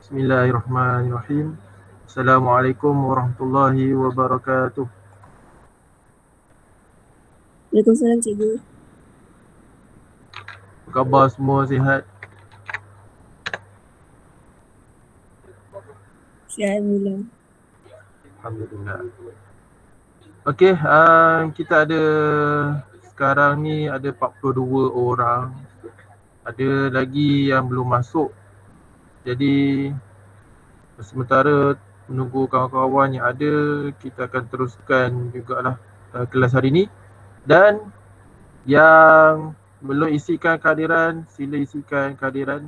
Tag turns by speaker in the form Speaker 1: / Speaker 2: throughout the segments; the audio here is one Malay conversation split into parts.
Speaker 1: Bismillahirrahmanirrahim. Assalamualaikum warahmatullahi wabarakatuh.
Speaker 2: Waalaikumsalam cikgu.
Speaker 1: Apa khabar semua, sihat?
Speaker 2: Sihat Alhamdulillah.
Speaker 1: Alhamdulillah. Okey, kita ada sekarang ni ada 42 orang. Ada lagi yang belum masuk. Jadi sementara menunggu kawan-kawan yang ada, kita akan teruskan jugalah kelas hari ni. Dan yang belum isikan kehadiran, sila isikan kehadiran.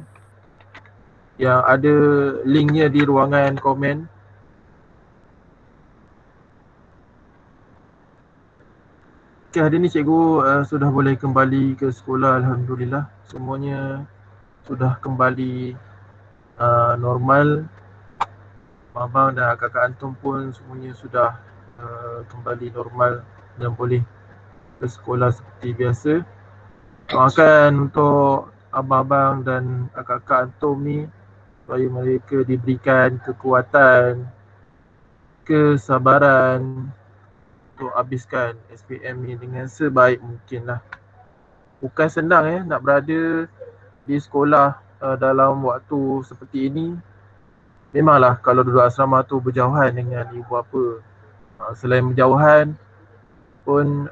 Speaker 1: Yang ada linknya di ruangan komen. Okay, hari ni cikgu sudah boleh kembali ke sekolah, Alhamdulillah. Semuanya sudah kembali normal. Abang dan kakak antum pun semuanya sudah kembali normal dan boleh ke sekolah seperti biasa. Doakan untuk abang-abang dan kakak antum ni supaya mereka diberikan kekuatan, kesabaran untuk habiskan SPM ni dengan sebaik mungkin lah. Bukan senang nak berada di sekolah dalam waktu seperti ini. Memanglah kalau duduk asrama tu berjauhan dengan ibu bapa. Selain berjauhan pun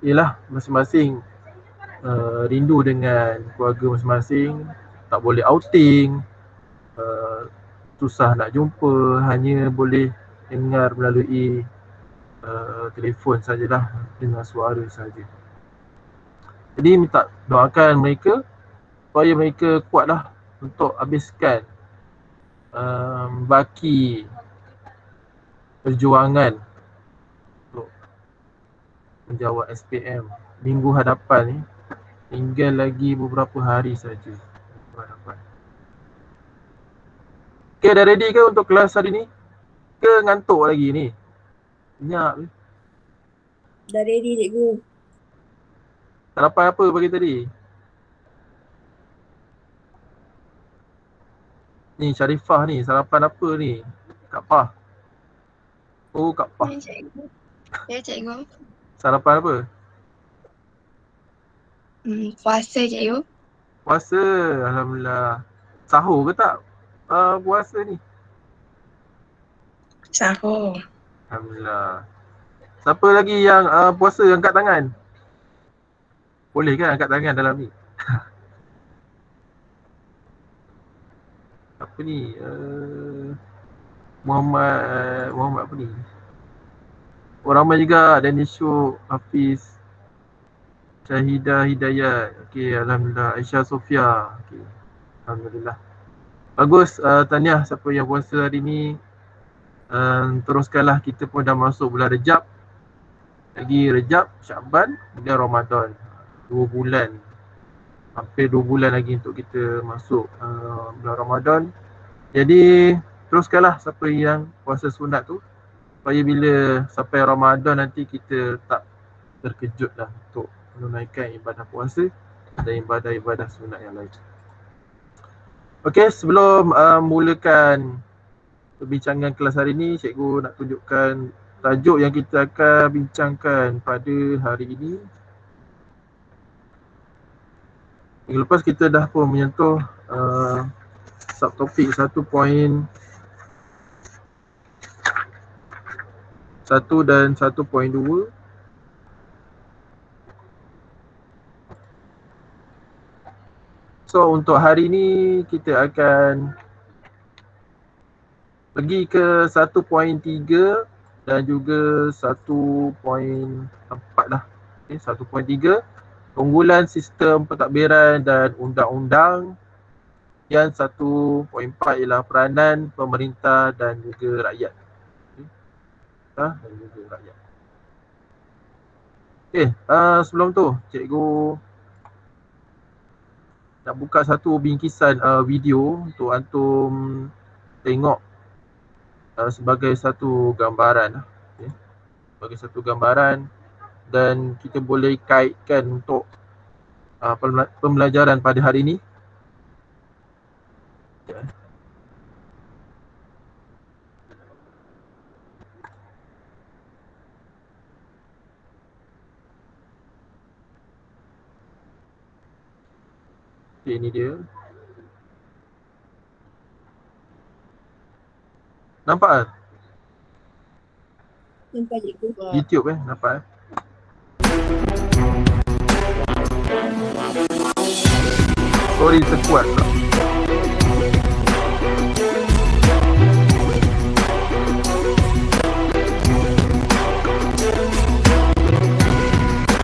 Speaker 1: ialah masing-masing rindu dengan keluarga masing-masing. Tak boleh outing, susah nak jumpa, hanya boleh dengar melalui telefon sajalah, dengar suara saja. Jadi minta doakan mereka supaya mereka kuatlah untuk habiskan baki perjuangan untuk menjawab SPM minggu hadapan ni. Tinggal lagi beberapa hari saja minggu hadapan. Okay, dah ready ke untuk kelas hari ni? Ke ngantuk lagi ni? Senyap ni.
Speaker 2: Dah ready cikgu.
Speaker 1: Sarapan apa pagi tadi? Ni Syarifah ni, sarapan apa ni? Kak Pah. Oh, Kak Pah.
Speaker 3: Ya cikgu. Ya cikgu.
Speaker 1: Sarapan apa?
Speaker 3: Puasa cikgu.
Speaker 1: Puasa, Alhamdulillah. Sahur ke tak puasa ni?
Speaker 3: Sahur.
Speaker 1: Alhamdulillah. Siapa lagi yang puasa angkat tangan? Boleh kan angkat tangan dalam ni? Apa ni? Muhammad apa ni? Oh, ramai juga. Danish Syuk, Hafiz, Syahidah Hidayat. Okey, Alhamdulillah. Aisyah Sofia. Okey, Alhamdulillah. Bagus, tahniah siapa yang puasa hari ni. Teruskanlah, kita pun dah masuk bulan Rejab. Lagi Rejab, Syaban, kemudian Ramadan. 2 bulan. Hampir 2 bulan lagi untuk kita masuk bulan Ramadan. Jadi teruskanlah siapa yang puasa sunat tu, supaya bila sampai Ramadan nanti kita tak terkejut lah untuk menunaikan ibadah puasa dan ibadah-ibadah sunat yang lain. Okey, sebelum mulakan perbincangan kelas hari ini, cikgu nak tunjukkan tajuk yang kita akan bincangkan pada hari ini. Minggu lepas kita dah pun menyentuh subtopik 1.1 dan 1.2. So untuk hari ini kita akan pergi ke 1.3 dan juga 1.4 lah. Okay, 1.3 keunggulan sistem pentadbiran dan undang-undang. Yang 1.4 ialah peranan pemerintah dan juga rakyat. Dan juga rakyat. Okay, sebelum tu cikgu nak buka satu bingkisan video untuk antum tengok sebagai satu gambaran. Okay. Sebagai satu gambaran dan kita boleh kaitkan untuk pembelajaran pada hari ini. Okay. Okay, ni dia. Nampak kan?
Speaker 2: Nampak cikgu.
Speaker 1: YouTube nampak Sorry terkuat tak?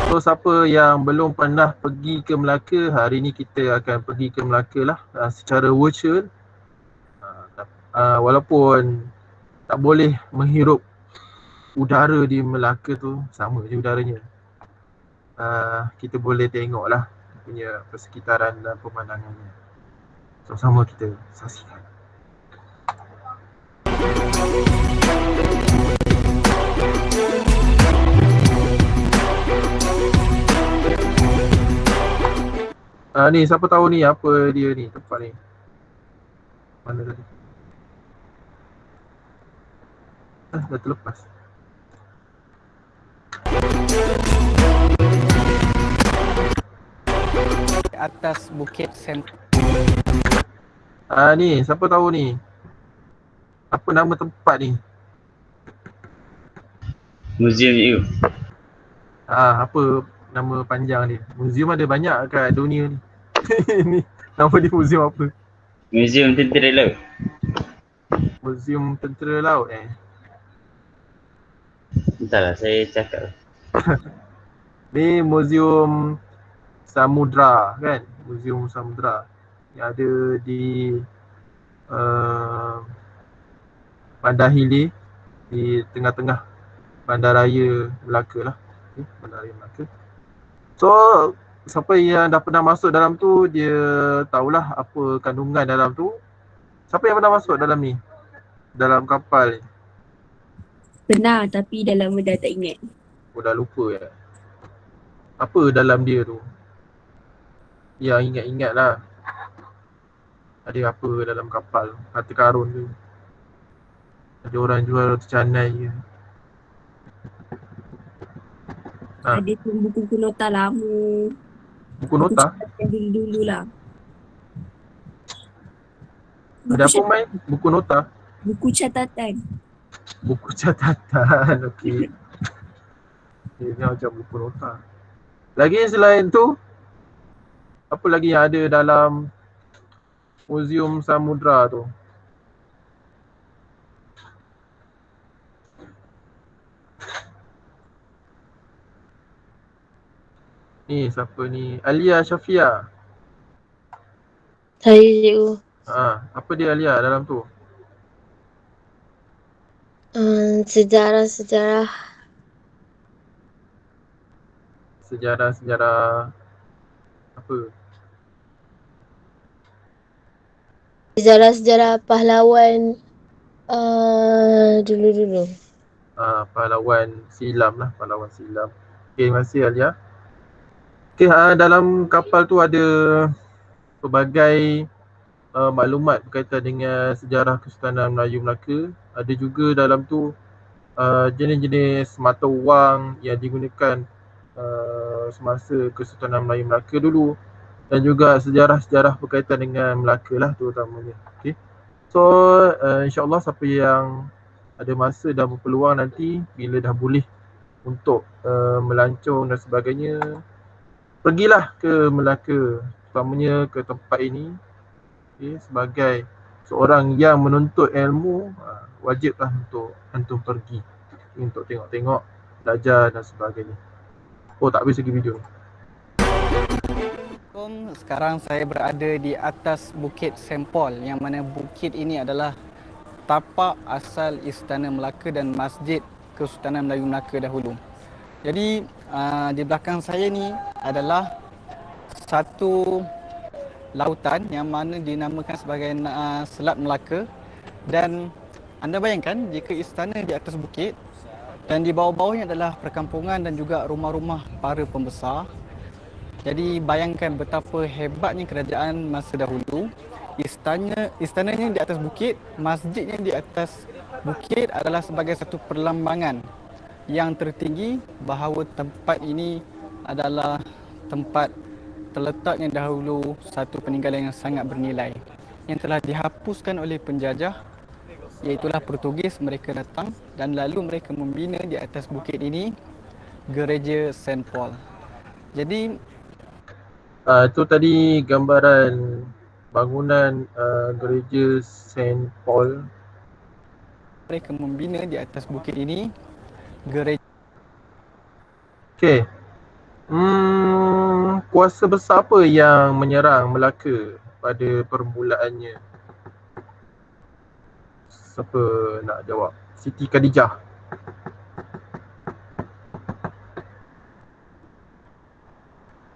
Speaker 1: So siapa yang belum pernah pergi ke Melaka, hari ni kita akan pergi ke Melaka lah secara virtual. Walaupun tak boleh menghirup udara di Melaka tu, sama je udaranya. Kita boleh tengok lah punya persekitaran dan pemandangannya. Sama-sama kita saksikan. Ni siapa tahu ni apa dia ni tempat ni. Mana tadi? Dah terlepas.
Speaker 4: Atas Bukit Sempol.
Speaker 1: Ni siapa tahu ni? Apa nama tempat ni?
Speaker 5: Museum you.
Speaker 1: Apa nama panjang dia? Museum ada banyak kat dunia ni. Ni nama dia museum apa?
Speaker 5: Museum Tentera Laut.
Speaker 1: Museum Tentera Laut
Speaker 5: Entahlah, saya cakap.
Speaker 1: Ni Museum Samudra kan? Museum Samudra yang ada di Bandar Hilir di tengah-tengah Bandaraya Melaka lah. Bandaraya Melaka. So siapa yang dah pernah masuk dalam tu, dia tahulah apa kandungan dalam tu. Siapa yang pernah masuk dalam ni? Dalam kapal ni?
Speaker 2: Pernah tapi dah lama dah tak ingat.
Speaker 1: Dah lupa ya. Apa dalam dia tu? Ya, ingat-ingat lah. Ada apa dalam kapal? Harta karun tu. Ada orang jual roti canai ke?
Speaker 2: Ada tu buku nota lama.
Speaker 1: Buku nota?
Speaker 2: Yang dulu-dulu lah.
Speaker 1: Ada apa main? Buku nota?
Speaker 2: Buku catatan.
Speaker 1: Buku catatan, okey. Ini macam buku nota. Lagi selain tu, apa lagi yang ada dalam Museum Samudra tu? Ni siapa ni? Alia Syafia.
Speaker 6: Saya cikgu.
Speaker 1: Apa dia Alia dalam tu?
Speaker 6: Sejarah-sejarah.
Speaker 1: Sejarah-sejarah apa?
Speaker 6: Sejarah-sejarah pahlawan dulu-dulu.
Speaker 1: Pahlawan silam lah, pahlawan silam. Okay, terima kasih Alia. Okay, dalam kapal tu ada pelbagai maklumat berkaitan dengan sejarah Kesultanan Melayu Melaka. Ada juga dalam tu jenis-jenis mata wang yang digunakan semasa Kesultanan Melayu Melaka dulu, dan juga sejarah-sejarah berkaitan dengan Melaka lah terutamanya. Okay. So insyaAllah siapa yang ada masa dan berpeluang nanti bila dah boleh untuk melancong dan sebagainya, pergilah ke Melaka, terutamanya ke tempat ini. Okay, sebagai seorang yang menuntut ilmu, wajiblah untuk antum pergi untuk tengok-tengok, belajar dan sebagainya. Oh, tak habis lagi video ni.
Speaker 4: Sekarang saya berada di atas Bukit Sempol, yang mana bukit ini adalah tapak asal Istana Melaka dan Masjid Kesultanan Melayu Melaka dahulu. Jadi di belakang saya ni adalah satu lautan yang mana dinamakan sebagai Selat Melaka, dan anda bayangkan jika istana di atas bukit dan di bawah-bawahnya adalah perkampungan dan juga rumah-rumah para pembesar. Jadi bayangkan betapa hebatnya kerajaan masa dahulu. Istananya di atas bukit, masjidnya di atas bukit adalah sebagai satu perlambangan yang tertinggi bahawa tempat ini adalah tempat terletaknya dahulu satu peninggalan yang sangat bernilai yang telah dihapuskan oleh penjajah, iaitulah Portugis. Mereka datang dan lalu mereka membina di atas bukit ini gereja Saint Paul. Jadi
Speaker 1: Itu tadi gambaran bangunan gereja Saint Paul.
Speaker 4: mereka membina di atas bukit ini gereja.
Speaker 1: Okey. Kuasa besar apa yang menyerang Melaka pada permulaannya? Siapa nak jawab? Siti Khadijah.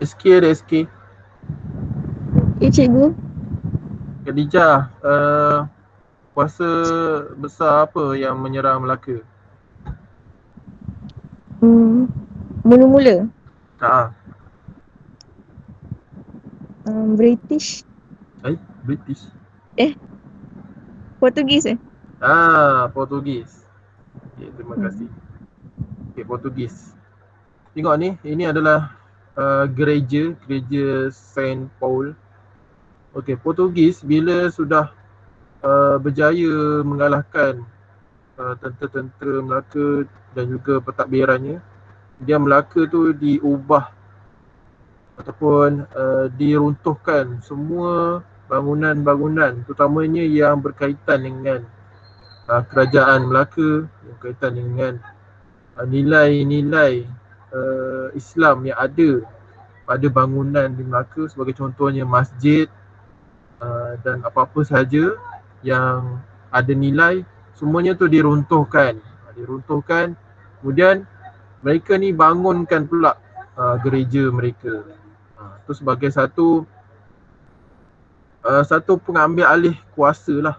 Speaker 1: SK ada SK.
Speaker 2: Ya cikgu.
Speaker 1: Khadijah, kuasa besar apa yang menyerang Melaka?
Speaker 6: Mula-mula British,
Speaker 1: British.
Speaker 6: Portugis
Speaker 1: Portugis. Okay, terima kasih. Okay, Portugis. Tengok ni, ini adalah gereja Saint Paul. Okey, Portugis bila sudah berjaya mengalahkan tentera-tentera Melaka dan juga pentadbirannya, dia Melaka tu diubah ataupun diruntuhkan semua bangunan-bangunan, terutamanya yang berkaitan dengan kerajaan Melaka, yang berkaitan dengan nilai-nilai Islam yang ada pada bangunan di Melaka, sebagai contohnya masjid dan apa-apa sahaja yang ada nilai, semuanya tu diruntuhkan. Kemudian mereka ni bangunkan pula gereja mereka. Itu sebagai satu pengambil alih kuasa lah,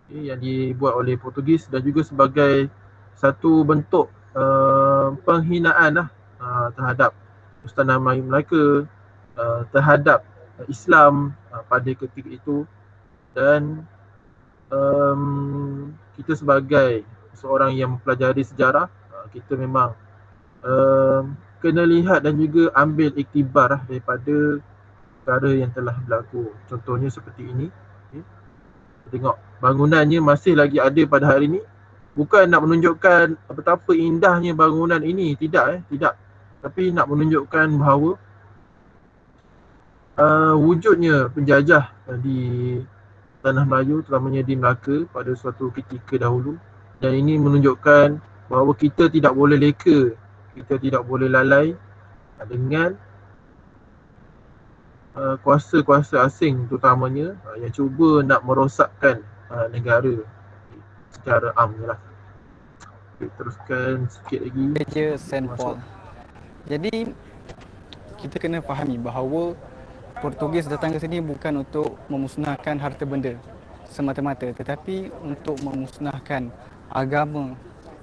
Speaker 1: yang dibuat oleh Portugis, dan juga sebagai satu bentuk penghinaan lah terhadap Sultanah Melayu Melaka, terhadap Islam pada ketika itu. Dan kita sebagai seorang yang mempelajari sejarah, kita memang kena lihat dan juga ambil iktibar daripada perkara yang telah berlaku. Contohnya seperti ini. Tengok, bangunannya masih lagi ada pada hari ini. Bukan nak menunjukkan betapa indahnya bangunan ini, tidak. Tapi nak menunjukkan bahawa wujudnya penjajah di Tanah Melayu, terutamanya di Melaka pada suatu ketika dahulu. Dan ini menunjukkan bahawa kita tidak boleh leka, kita tidak boleh lalai dengan kuasa-kuasa asing, terutamanya yang cuba nak merosakkan negara secara amnya lah. Okay, teruskan sikit lagi.
Speaker 4: Gereja Saint Paul. Jadi kita kena fahami bahawa Portugis datang ke sini bukan untuk memusnahkan harta benda semata-mata, tetapi untuk memusnahkan agama,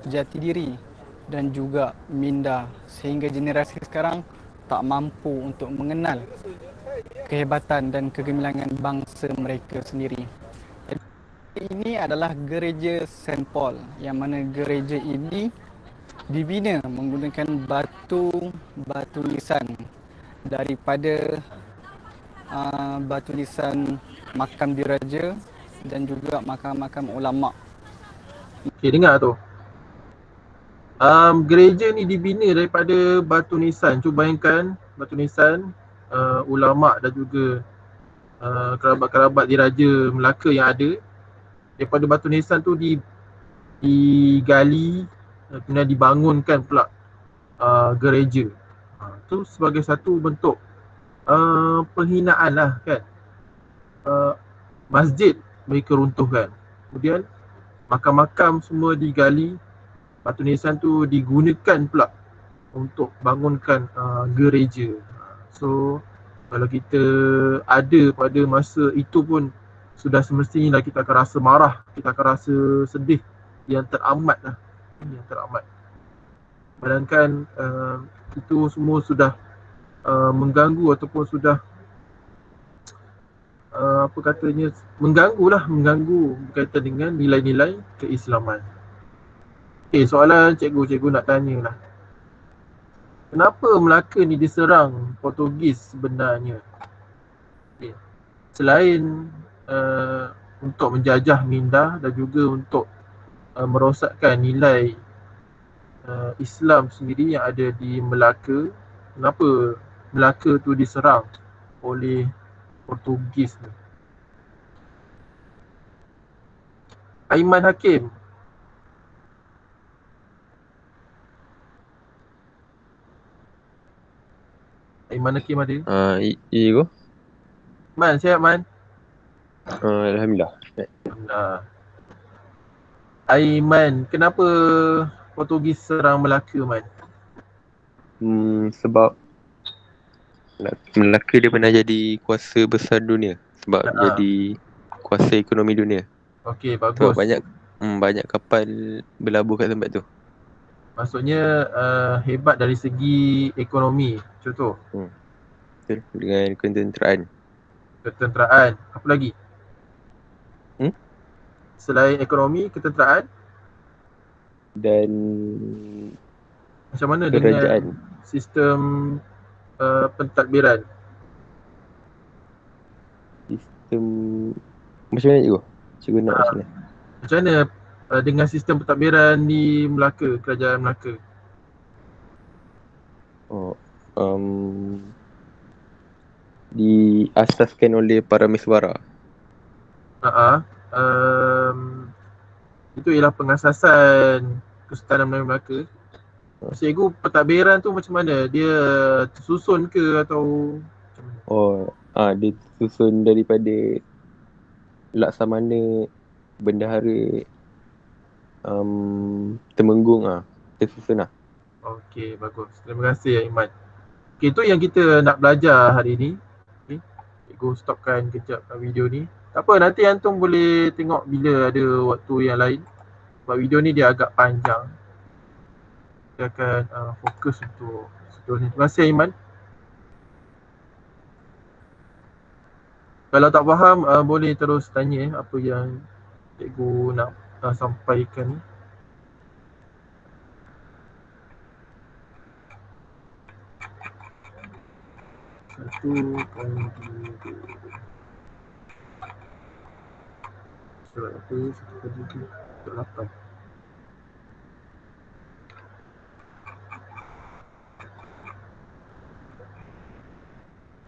Speaker 4: jati diri dan juga minda, sehingga generasi sekarang tak mampu untuk mengenal kehebatan dan kegemilangan bangsa mereka sendiri. Ini adalah gereja Saint Paul, yang mana gereja ini dibina menggunakan batu nisan daripada batu nisan makam diraja dan juga makam-makam ulama.
Speaker 1: Okay, dengar tu. Gereja ni dibina daripada batu nisan. Cuba bayangkan batu nisan, ulama dan juga kerabat-kerabat diraja Melaka yang ada. Daripada batu nisan tu digali, kemudian dibangunkan pula gereja. Itu sebagai satu bentuk penghinaan lah kan. Masjid mereka runtuhkan, kemudian makam-makam semua digali, batu nisan tu digunakan pula untuk bangunkan gereja. So kalau kita ada pada masa itu pun sudah semestinya kita akan rasa marah, kita akan rasa sedih yang teramat lah, yang teramat. Bayangkan itu semua sudah mengganggu ataupun sudah mengganggu berkaitan dengan nilai-nilai keislaman. Soalan cikgu nak tanya lah. kenapa Melaka ni diserang Portugis sebenarnya? Okay. Selain untuk menjajah Minda dan juga untuk merosakkan nilai Islam sendiri yang ada di Melaka, kenapa Melaka tu diserang oleh Portugis ni? Aiman Hakim. Aiman Hakim ada?
Speaker 6: Go.
Speaker 1: Man, sihat Man?
Speaker 6: Alhamdulillah.
Speaker 1: Aiman, kenapa Portugis serang Melaka, Man?
Speaker 6: Sebab Melaka dia pernah jadi kuasa besar dunia. Sebab jadi kuasa ekonomi dunia.
Speaker 1: Okey,
Speaker 6: Sebab
Speaker 1: bagus.
Speaker 6: banyak kapal berlabuh kat tempat tu.
Speaker 1: Maksudnya hebat dari segi ekonomi, contoh
Speaker 6: Betul. Dengan ketenteraan.
Speaker 1: ketenteraan. Apa lagi? Selain ekonomi, ketenteraan,
Speaker 6: Dan
Speaker 1: macam mana
Speaker 6: kerajaan.
Speaker 1: dengan sistem pentadbiran?
Speaker 6: Sistem macam mana cikgu? Cikgu nak macam mana?
Speaker 1: Macam mana dengan sistem pentadbiran di Melaka, kerajaan Melaka?
Speaker 6: Diasaskan oleh para miswara.
Speaker 1: Itu ialah pengasasan Kesultanan Melayu Melaka. Cikgu, pentadbiran tu macam mana? Dia tersusun ke atau macam mana?
Speaker 6: Dia susun daripada Laksamana, Bendahara, Temenggung tersusun .
Speaker 1: Okey, bagus. Terima kasih Aiman. Okey, itu yang kita nak belajar hari ni. Okay. Cikgu stopkan kejap video ni. Tak apa, nanti antum boleh tengok bila ada waktu yang lain. Sebab video ni dia agak panjang. Kita akan fokus untuk seterusnya. Terima kasih Aiman. Kalau tak faham, boleh terus tanya apa yang cikgu nak sampaikan ni. Satu kali surat apa? Satu kali surat 8.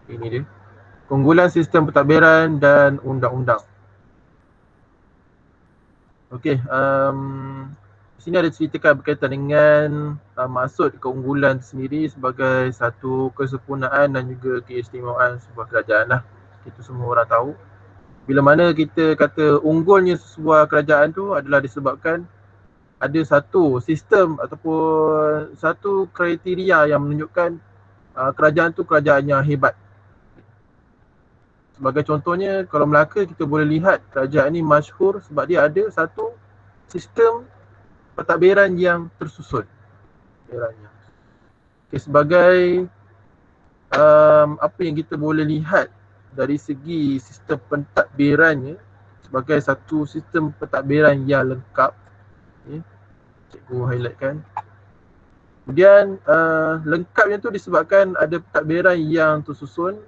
Speaker 1: Ini dia. Keunggulan sistem pentadbiran dan undang-undang. Okey, di sini ada ceritakan berkaitan dengan maksud keunggulan sendiri sebagai satu kesempurnaan dan juga keistimewaan sebuah kerajaan lah. Itu semua orang tahu. Bila mana kita kata unggulnya sebuah kerajaan tu adalah disebabkan ada satu sistem ataupun satu kriteria yang menunjukkan kerajaan tu kerajaan yang hebat. Sebagai contohnya, kalau Melaka kita boleh lihat kerajaan ni masyhur sebab dia ada satu sistem pentadbiran yang tersusun. Okay, sebagai apa yang kita boleh lihat dari segi sistem pentadbirannya sebagai satu sistem pentadbiran yang lengkap. Okay, cikgu highlightkan. Kemudian lengkapnya tu disebabkan ada pentadbiran yang tersusun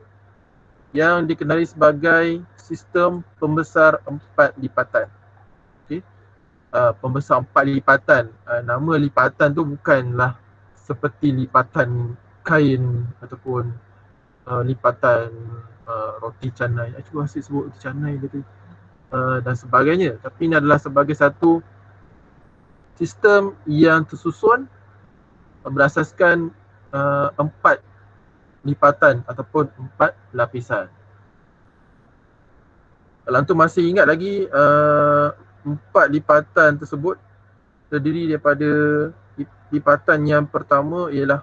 Speaker 1: yang dikenali sebagai sistem pembesar 4 lipatan. Okay. Pembesar 4 lipatan. Nama lipatan tu bukanlah seperti lipatan kain ataupun lipatan roti canai. Cikgu asyik sebut roti canai gitu. Dan sebagainya. Tapi ini adalah sebagai satu sistem yang tersusun berasaskan 4 lipatan ataupun 4 lapisan. Kalau antum masih ingat lagi 4 lipatan tersebut terdiri daripada lipatan yang pertama ialah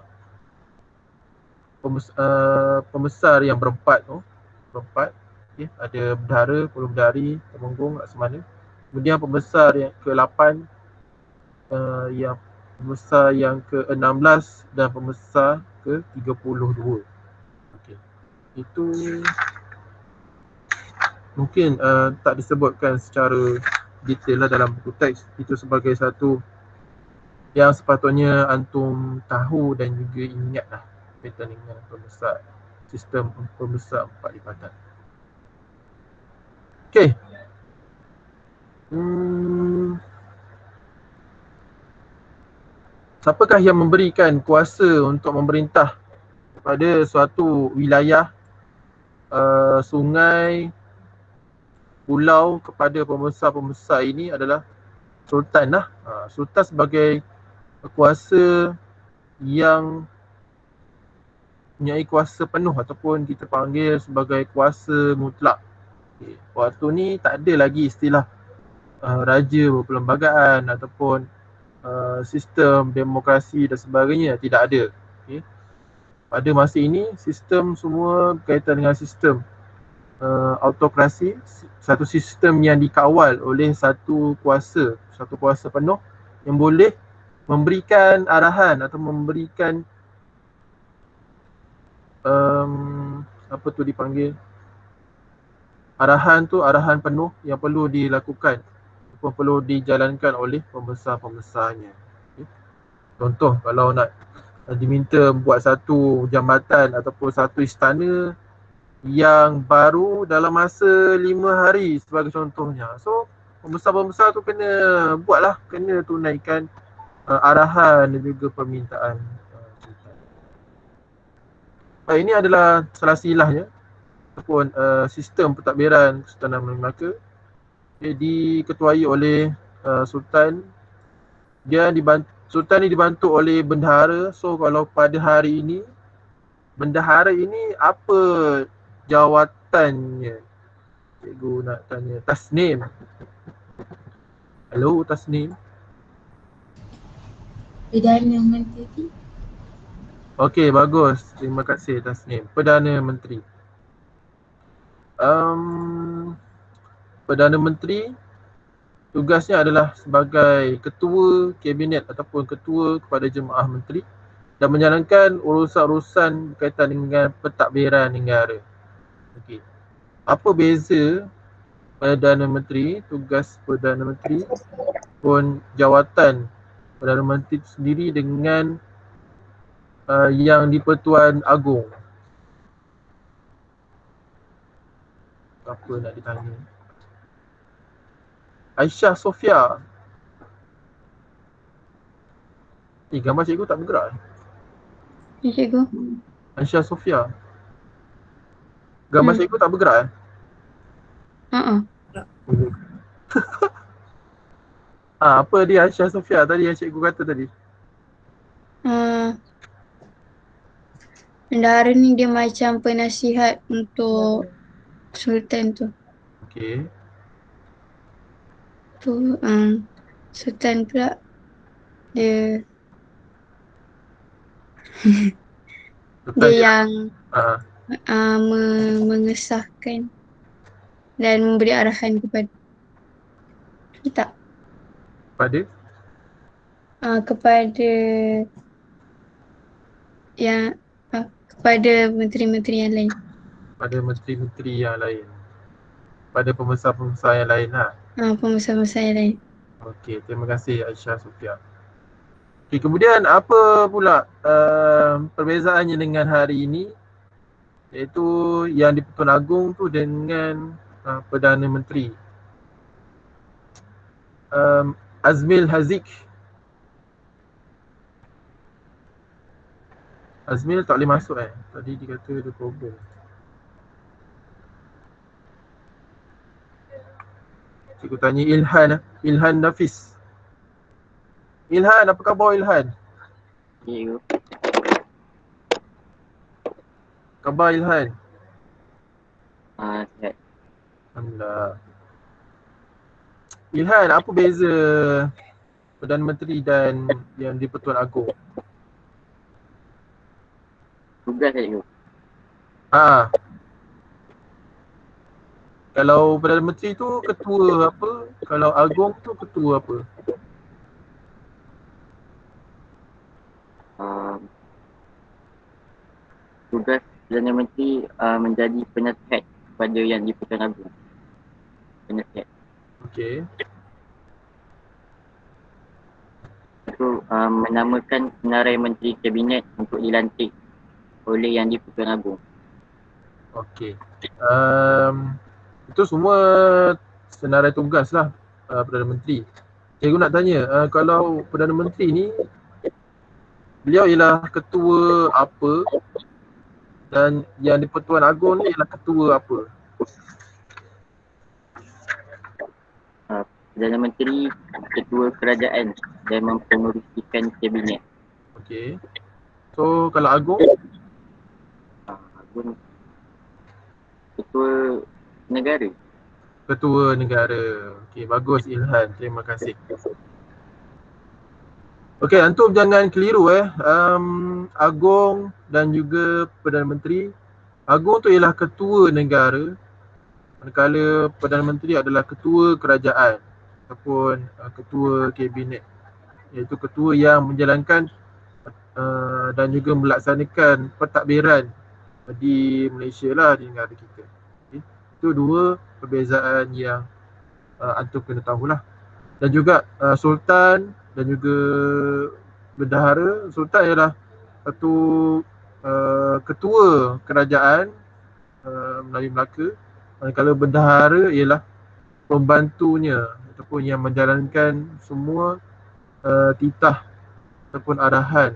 Speaker 1: pembesar yang berempat tu. Berempat. Okay. Ada Bendahara, Pulau Bendari, Temenggung, Laksamana. Kemudian pembesar yang ke-8 yang pembesar yang ke-16 dan pembesar ke-32. Okay. Itu mungkin tak disebutkan secara detail lah dalam buku teks. Itu sebagai satu yang sepatutnya antum tahu dan juga ingatlah berkaitan dengan sistem pembesar 4 lipatan. Okey. Siapakah yang memberikan kuasa untuk memerintah pada suatu wilayah, sungai, pulau kepada pembesar-pembesar ini adalah Sultan lah. Sultan sebagai kuasa yang mempunyai kuasa penuh ataupun kita panggil sebagai kuasa mutlak. Okay. Waktu ni tak ada lagi istilah raja berperlembagaan ataupun sistem demokrasi dan sebagainya, tidak ada. Okay. Pada masa ini sistem semua berkaitan dengan sistem autokrasi, satu sistem yang dikawal oleh satu kuasa penuh yang boleh memberikan arahan atau memberikan arahan penuh yang perlu dilakukan ataupun perlu dijalankan oleh pembesar-pembesarnya. Okay. Contoh, kalau nak diminta buat satu jambatan ataupun satu istana yang baru dalam masa 5 hari sebagai contohnya, so pembesar-pembesar tu kena buatlah, kena tunaikan arahan dan juga permintaan. Baik, ini adalah salah silahnya ataupun sistem pentadbiran Kesultanan Melayu Melaka. Dia diketuai oleh Sultan. Sultan ni dibantu oleh bendahara. So kalau pada hari ini, bendahara ini apa jawatannya? Cikgu nak tanya. Tasnim. Hello Tasnim.
Speaker 3: Perdana Menteri.
Speaker 1: Okey, bagus. Terima kasih Tasnim. Perdana Menteri. Perdana Menteri tugasnya adalah sebagai ketua kabinet ataupun ketua kepada jemaah menteri dan menjalankan urusan-urusan berkaitan dengan pentadbiran negara. Okey. Apa beza Perdana Menteri, tugas Perdana Menteri pun jawatan Perdana Menteri sendiri dengan yang di-Pertuan Agong? Apa nak ditanya? Aisyah Sofia. Gambar cikgu tak bergerak.
Speaker 3: Ya, cikgu.
Speaker 1: Aisyah Sofia. Gambar cikgu tak bergerak. Apa dia Aisyah Sofia tadi yang cikgu kata tadi?
Speaker 3: Bendahara ni dia macam penasihat untuk Sultan tu.
Speaker 1: Okey.
Speaker 3: Sultan pula dia dia yang mengesahkan dan memberi arahan kepada kita. Kepada yang kepada menteri-menteri yang lain.
Speaker 1: Pada menteri-menteri yang lain. Pada pembesar-pembesar yang lain lah.
Speaker 3: Pembesar-pembesar yang lain.
Speaker 1: Okey, terima kasih Aisyah Sofia. Okey, kemudian apa pula perbezaannya dengan hari ini, iaitu yang di-Pertuan Agong tu dengan Perdana Menteri. Azmil Haziq. Azmil tak boleh masuk tadi dia kata ada problem. Cikgu tanya Ilhan Nafis. Ilhan, apa khabar Ilhan?
Speaker 7: Cikgu.
Speaker 1: Khabar Ilhan?
Speaker 7: Sihat.
Speaker 1: Alhamdulillah. Ilhan, apa beza Perdana Menteri dan yang di-Pertuan Agong?
Speaker 7: Tugas cikgu.
Speaker 1: Kalau Perdana Menteri tu ketua apa? Kalau Agong tu ketua apa?
Speaker 7: Tugas Perdana Menteri menjadi penasihat kepada yang di-Pertuan Agong. Penasihat.
Speaker 1: Okey.
Speaker 7: itu menamakan senarai Menteri Kabinet untuk dilantik oleh Yang di-Pertuan Agong.
Speaker 1: Okey. Itu semua senarai tugas lah Perdana Menteri. Cikgu nak tanya, kalau Perdana Menteri ni beliau ialah ketua apa dan Yang di-Pertuan Agong ni ialah ketua apa?
Speaker 7: Perdana Menteri ketua kerajaan dan mempengerusikan kabinet.
Speaker 1: Okey. So kalau Agong,
Speaker 7: Agong ketua negara.
Speaker 1: ketua negara. Okey, bagus Ilhan. Terima kasih. Okey, antum jangan keliru Agong dan juga Perdana Menteri. Agong tu ialah ketua negara, manakala Perdana Menteri adalah ketua kerajaan ataupun ketua kabinet, iaitu ketua yang menjalankan dan juga melaksanakan pentadbiran di Malaysia lah, di negara kita. Okay. Itu dua perbezaan yang antum kena tahulah. Dan juga Sultan dan juga Bendahara. Sultan ialah satu ketua kerajaan Melayu Melaka, manakala Bendahara ialah pembantunya ataupun yang menjalankan semua titah ataupun arahan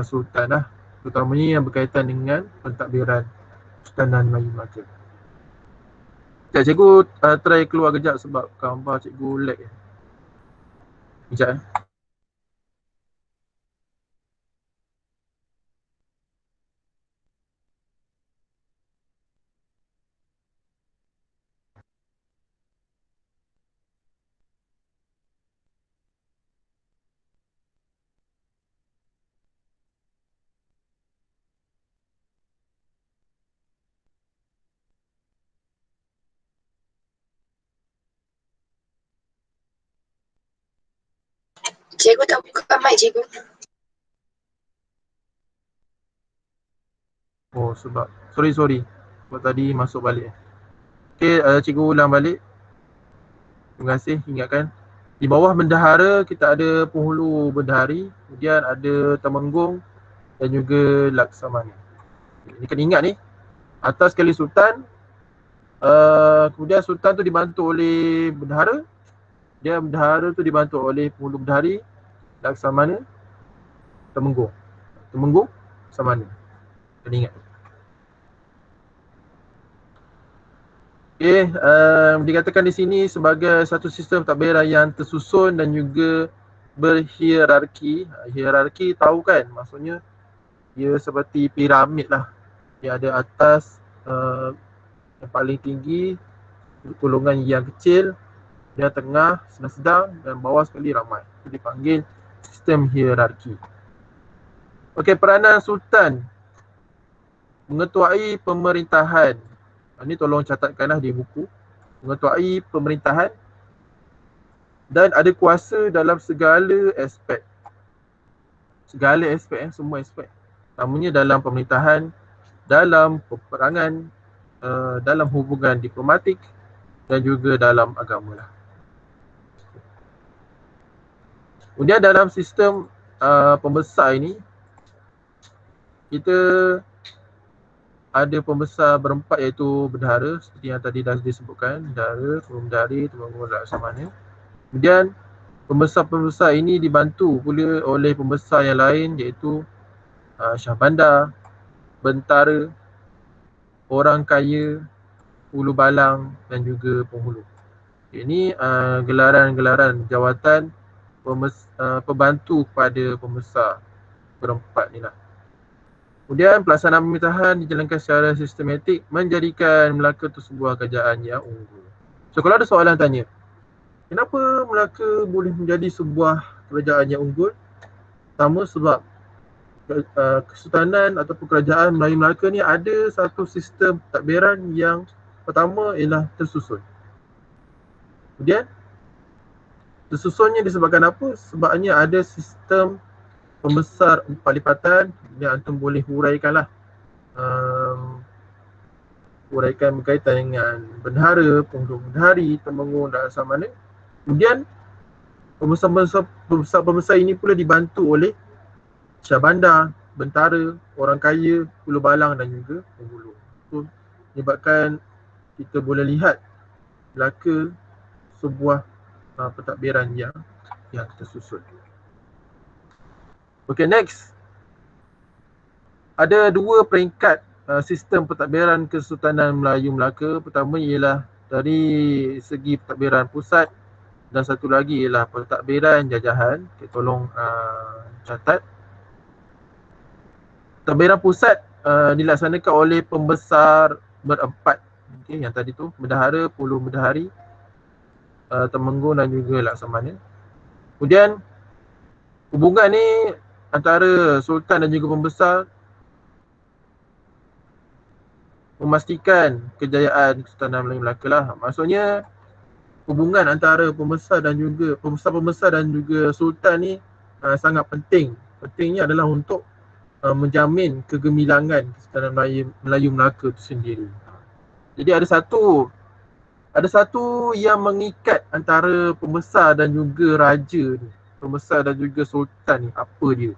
Speaker 1: Sultan lah, terutamanya yang berkaitan dengan pentadbiran Sultanan Melayu Melaka. Cikgu try keluar kejap sebab gambar cikgu lag. Kejap
Speaker 2: Cikgu tak buka mic cikgu.
Speaker 1: Oh sebab sorry sebab tadi masuk balik. Okey, cikgu ulang balik. Terima kasih ingatkan. Di bawah bendahara kita ada penghulu bendahari, kemudian ada temenggung dan juga laksamana. Ini kena ingat ni. Atas sekali sultan, kemudian sultan tu dibantu oleh bendahara. Dia bendahara tu dibantu oleh penghulu bendahari, laksamana, temenggung. Temenggung, laksamana. Kena ingat. Okey, dikatakan di sini sebagai satu sistem pentadbiran yang tersusun dan juga berhierarki. Hierarki tahu kan, maksudnya ia seperti piramid lah. Dia ada atas yang paling tinggi, golongan yang kecil, dia tengah, sedang dan bawah sekali ramai. Itu dipanggil sistem hierarki. Okey, peranan sultan mengetuai pemerintahan. Ini tolong catatkanlah di buku. Mengetuai pemerintahan dan ada kuasa dalam segala aspek. Segala aspek, semua aspek. Namanya dalam pemerintahan, dalam peperangan, dalam hubungan diplomatik dan juga dalam agama lah. Kemudian dalam sistem pembesar ini, kita ada pembesar berempat iaitu bendahara seperti yang tadi dah disebutkan, bendahara, bendahari, temenggung, laksamana. Kemudian pembesar-pembesar ini dibantu pula oleh pembesar yang lain iaitu Syah Bandar, Bentara, Orang Kaya, Hulu Balang dan juga Penghulu. Ini gelaran-gelaran jawatan pembantu kepada pembesar berempat ni lah. Kemudian pelaksanaan pemerintahan dijalankan secara sistematik menjadikan Melaka itu sebuah kerajaan yang unggul. So kalau ada soalan tanya, kenapa Melaka boleh menjadi sebuah kerajaan yang unggul? Pertama sebab Kesultanan ataupun kerajaan Melayu Melaka ni ada satu sistem pentadbiran yang pertama ialah tersusun. Kemudian tersusunnya disebabkan apa? Sebabnya ada sistem pembesar empat lipatan yang antum boleh huraikanlah. Huraikan berkaitan dengan bendahara, penghulu bendahari, temenggung dan laksamana. Kemudian Pembesar ini pula dibantu oleh Syahbandar, Bentara, orang kaya, Pulau Balang dan juga penghulu. So, menyebabkan kita boleh lihat belaka sebuah pentadbiran yang tersusun. Okay, next. Ada dua peringkat sistem pentadbiran Kesultanan Melayu Melaka. Pertama ialah dari segi pentadbiran pusat dan satu lagi ialah pentadbiran jajahan. Okay, tolong catat. Pentadbiran pusat dilaksanakan oleh pembesar berempat. Okay, yang tadi tu Bendahara, Puluh Bendahari, Temenggung dan juga Laksamana. Kemudian hubungan ni antara Sultan dan juga pembesar memastikan kejayaan Kesultanan Melayu Melaka lah. Maksudnya hubungan antara pembesar dan juga pembesar dan juga Sultan ni sangat penting. Pentingnya adalah untuk menjamin kegemilangan Kesultanan Melayu Melaka itu sendiri. Jadi ada satu yang mengikat antara pembesar dan juga raja ni, pembesar dan juga sultan ni. Apa dia?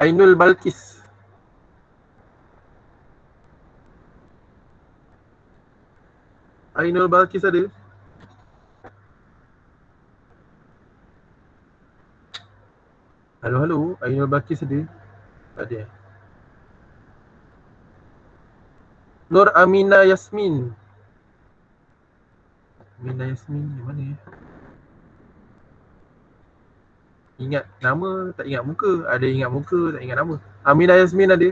Speaker 1: Ainul Balqis. Ainul Balqis ada? Halo, Ainul Balqis ada? Tak ada. Nur Aminah Yasmin. Aminah Yasmin di mana ya? Ingat nama, tak ingat muka. Ada ingat muka, tak ingat nama. Aminah Yasmin ada?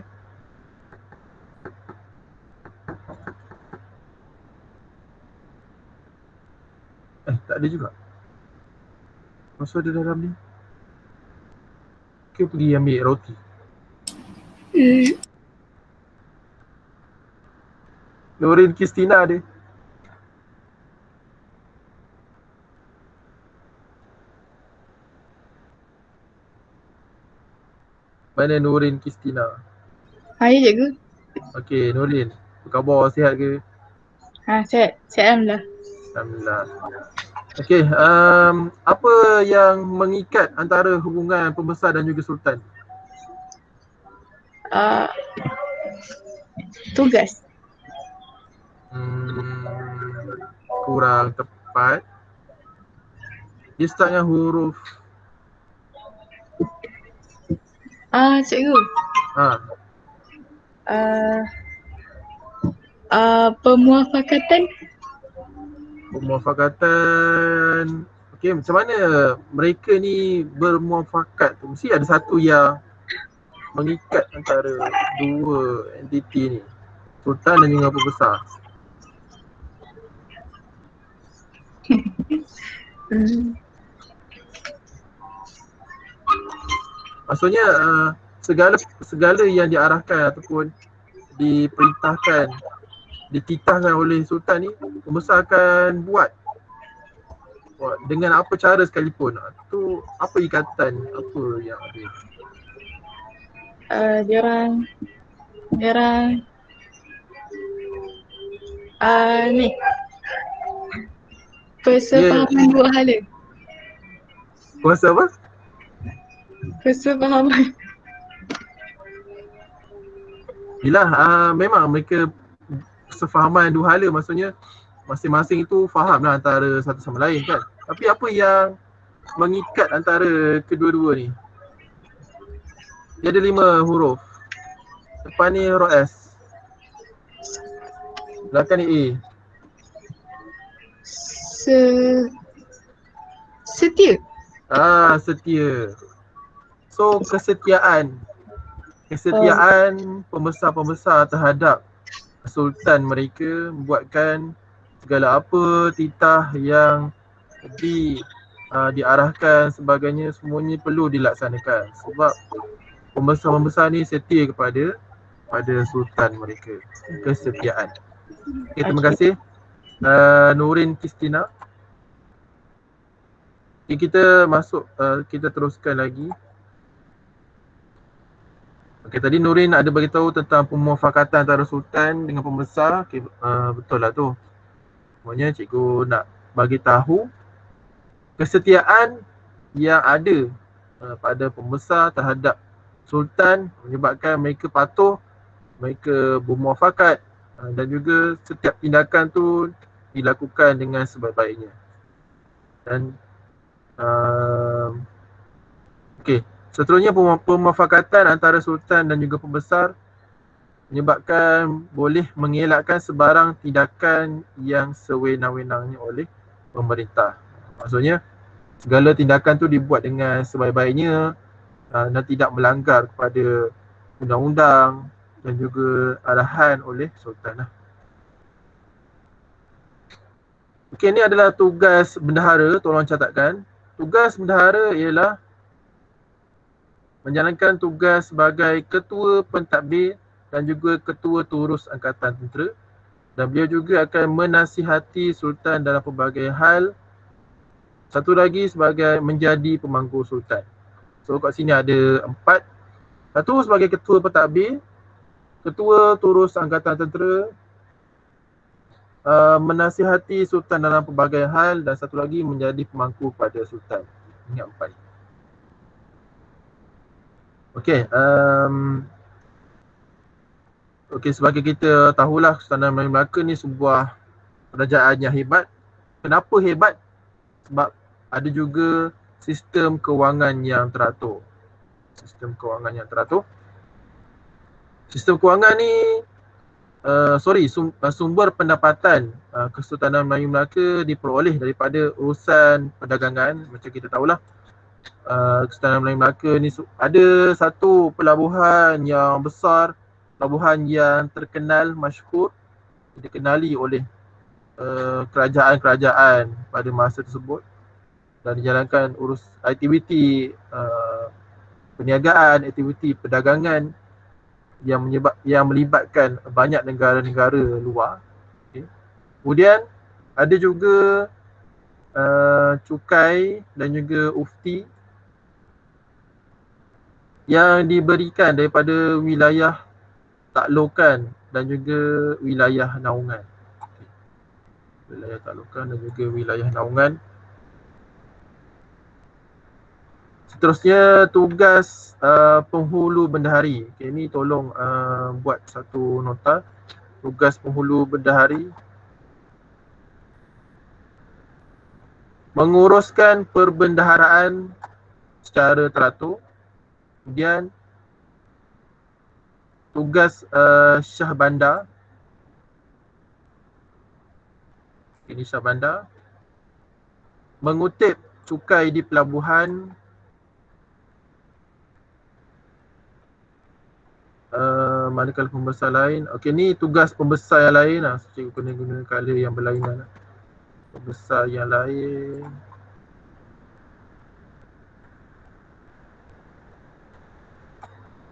Speaker 1: Tak ada juga. Masa ada dalam ni. Kita pergi ambil roti. Nurin Kristina ada? Mana Nurin Kristina?
Speaker 3: Hai cikgu.
Speaker 1: Okey, Nurin. Apa khabar? Sihat ke?
Speaker 3: Sihat. Sihat alhamdulillah.
Speaker 1: Alhamdulillah. Okey, apa yang mengikat antara hubungan pembesar dan juga sultan?
Speaker 3: Tugas.
Speaker 1: Kurang tepat. Dia start dengan huruf
Speaker 3: Cikgu. Pemuafakatan.
Speaker 1: Pemuafakatan. Okey, macam mana mereka ni bermuafakat tu? Mesti ada satu yang mengikat antara dua entiti ni, sultan dan juga pembesar. Maksudnya segala yang diarahkan ataupun diperintahkan, dititahkan oleh sultan ni, pembesar akan buat dengan apa cara sekalipun. Tu apa ikatan, apa yang ada?
Speaker 3: Diorang ni persefahaman dua hala.
Speaker 1: Kuasa apa?
Speaker 3: Persefahaman.
Speaker 1: Yelah, memang mereka sefahaman dua hala, maksudnya masing-masing itu faham lah antara satu sama lain kan. Tapi apa yang mengikat antara kedua-dua ni? Dia ada 5 huruf. Depan ni huruf S. Belakang ni A.
Speaker 3: Setia.
Speaker 1: Setia. So kesetiaan pembesar terhadap sultan mereka membuatkan segala apa titah yang diarahkan sebagainya semuanya perlu dilaksanakan sebab pembesar-pembesar ni setia kepada sultan mereka. Kesetiaan. Okay, terima kasih Nurin Kristina. Okay, kita masuk, kita teruskan lagi. Okay, tadi Nurin ada beritahu tentang pemuafakatan antara sultan dengan pembesar. Okay, betul lah tu. Semuanya cikgu nak bagi tahu kesetiaan yang ada pada pembesar terhadap sultan menyebabkan mereka patuh, mereka bermuafakat dan juga setiap tindakan tu dilakukan dengan sebaik-baiknya. Dan seterusnya pemufakatan antara sultan dan juga pembesar menyebabkan boleh mengelakkan sebarang tindakan yang sewenang-wenangnya oleh pemerintah. Maksudnya segala tindakan tu dibuat dengan sebaik-baiknya dan tidak melanggar kepada undang-undang dan juga arahan oleh sultan. Okey, ini adalah tugas bendahara, tolong catatkan. Tugas bendahara ialah menjalankan tugas sebagai ketua pentadbir dan juga ketua turus angkatan tentera, dan beliau juga akan menasihati sultan dalam pelbagai hal. Satu lagi sebagai menjadi pemangku sultan. So kat sini ada 4. Satu sebagai ketua pentadbir, ketua turus angkatan tentera, menasihati sultan dalam pelbagai hal, dan satu lagi menjadi pemangku pada sultan. Ingat 4 ni. Okey, sebagai kita tahulah Sultanan Melayu Melaka ni sebuah kerajaan yang hebat. Kenapa hebat? Sebab ada juga sistem kewangan yang teratur. Sistem kewangan yang teratur. Sistem kewangan ni sumber pendapatan Kesultanan Melayu Melaka diperoleh daripada urusan perdagangan. Macam kita tahulah, Kesultanan Melayu Melaka ni ada satu pelabuhan yang besar, pelabuhan yang terkenal, masyhur, dikenali oleh kerajaan-kerajaan pada masa tersebut, dan dijalankan aktiviti perniagaan, aktiviti perdagangan yang melibatkan banyak negara-negara luar. Okay. Kemudian ada juga cukai dan juga ufti yang diberikan daripada wilayah taklukan dan juga wilayah naungan. Okay. Wilayah taklukan dan juga wilayah naungan. Seterusnya tugas penghulu bendahari. Okay, ini tolong buat satu nota. Tugas penghulu bendahari menguruskan perbendaharaan secara teratur. Kemudian tugas Syah Bandar. Ini Syah Bandar mengutip cukai di pelabuhan, manakala pembesar lain. Okey, ni tugas pembesar yang lain lah. Cikgu kena guna color yang berlainan lah. Pembesar yang lain.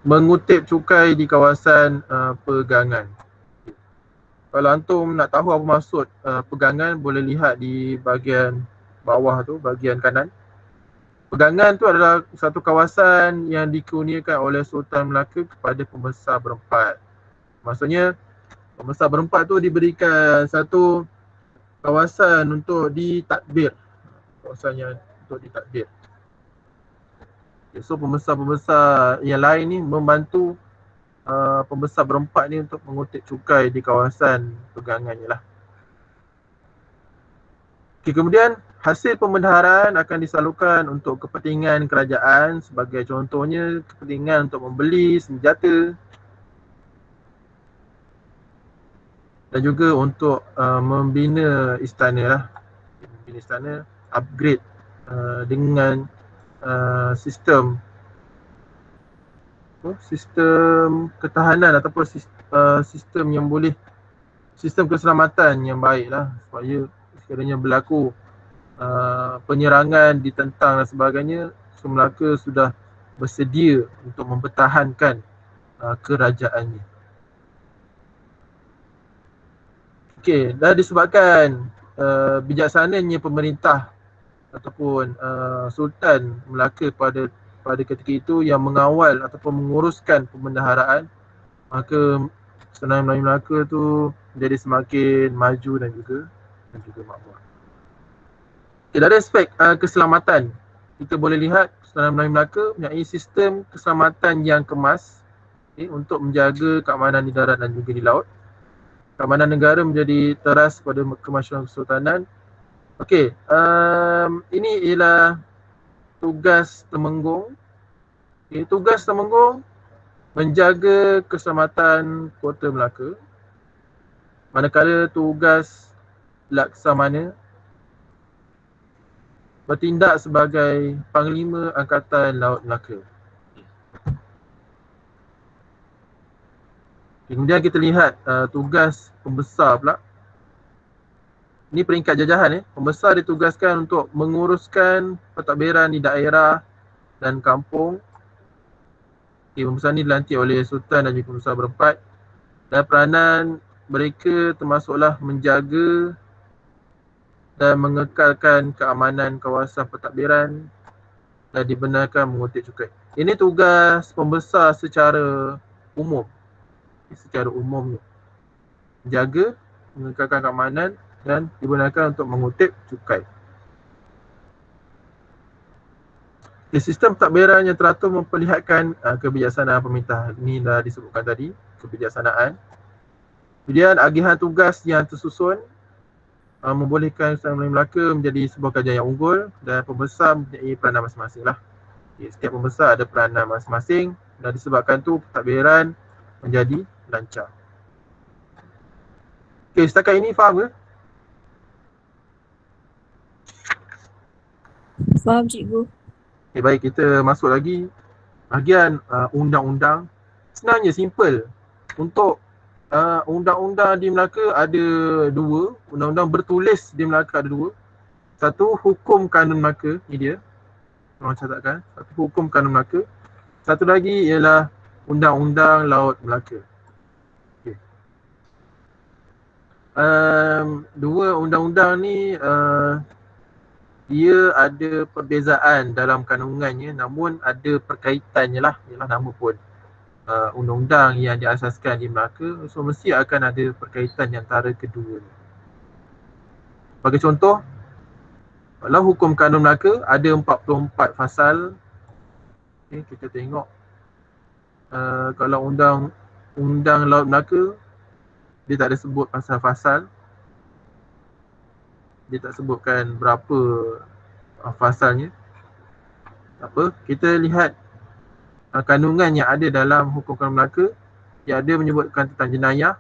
Speaker 1: Mengutip cukai di kawasan pegangan. Kalau antum nak tahu apa maksud pegangan, boleh lihat di bahagian bawah tu, bahagian kanan. Pegangan tu adalah satu kawasan yang dikurniakan oleh Sultan Melaka kepada pembesar berempat. Maksudnya pembesar berempat tu diberikan satu kawasan untuk ditadbir. Kawasan yang untuk ditadbir. So pembesar-pembesar yang lain ni membantu pembesar berempat ni untuk mengutip cukai di kawasan pegangannya lah. Okay, kemudian hasil pembendaharaan akan disalurkan untuk kepentingan kerajaan, sebagai contohnya kepentingan untuk membeli senjata dan juga untuk membina istana lah. Membina istana, upgrade dengan sistem ketahanan ataupun sistem yang boleh, sistem keselamatan yang baik lah, supaya sekiranya berlaku penyerangan, ditentang dan sebagainya, Melaka sudah bersedia untuk mempertahankan kerajaannya. Okey, dan disebabkan bijaksananya pemerintah ataupun Sultan Melaka pada ketika itu yang mengawal ataupun menguruskan pembendaharaan, maka Sultan Melayu Melaka tu menjadi semakin maju dan juga dan juga makmur. Dari aspek keselamatan, kita boleh lihat Sultanan Melayu Melaka mempunyai sistem keselamatan yang kemas untuk menjaga keamanan di darat dan juga di laut. Keamanan negara menjadi teras pada kemasyarakat kesultanan. Okey, ini ialah tugas Temenggung. Tugas Temenggung menjaga keselamatan Kota Melaka. Manakala tugas Laksamana bertindak sebagai Panglima Angkatan Laut Melaka. Kemudian kita lihat tugas pembesar pula. Ini peringkat jajahan. Pembesar ditugaskan untuk menguruskan pentadbiran di daerah dan kampung. Pembesar ini dilantik oleh Sultan dan juga pembesar berempat. Dan peranan mereka termasuklah menjaga dan mengekalkan keamanan kawasan pentadbiran dan dibenarkan mengutip cukai. Ini tugas pembesar secara umum. Secara umum, menjaga, mengekalkan keamanan dan dibenarkan untuk mengutip cukai. Sistem pentadbiran yang teratur memperlihatkan kebijaksanaan pemerintah. Ini dah disebutkan tadi, kebijaksanaan. Kemudian agihan tugas yang tersusun membolehkan Sultanan Melayu Melaka menjadi sebuah kerajaan yang unggul dan pembesar mempunyai peranan masing-masing lah. Setiap pembesar ada peranan masing-masing dan disebabkan tu pentadbiran menjadi lancar. Okey, setakat ini faham ke?
Speaker 2: Faham cikgu.
Speaker 1: Okay, baik, kita masuk lagi bahagian undang-undang. Sebenarnya simple. Untuk undang-undang di Melaka ada dua. Undang-undang bertulis di Melaka ada dua. Satu, Hukum Kanun Melaka. Ini dia. Orang catatkan. Satu, Hukum Kanun Melaka. Satu lagi ialah Undang-Undang Laut Melaka. Okay. Dua undang-undang ni dia ada perbezaan dalam kandungannya, namun ada perkaitannya lah. Ialah nama pun undang-undang yang diasaskan di Melaka, so mesti akan ada perkaitan antara kedua ni. Bagi contoh, kalau Hukum Kanun Melaka ada 44 fasal. Okay, kita tengok kalau undang Laut Melaka, dia tak ada sebut pasal-fasal. Dia tak sebutkan berapa fasalnya. Tak apa, kita lihat kandungan yang ada dalam Hukum Kanun Melaka. Dia ada menyebutkan tentang jenayah,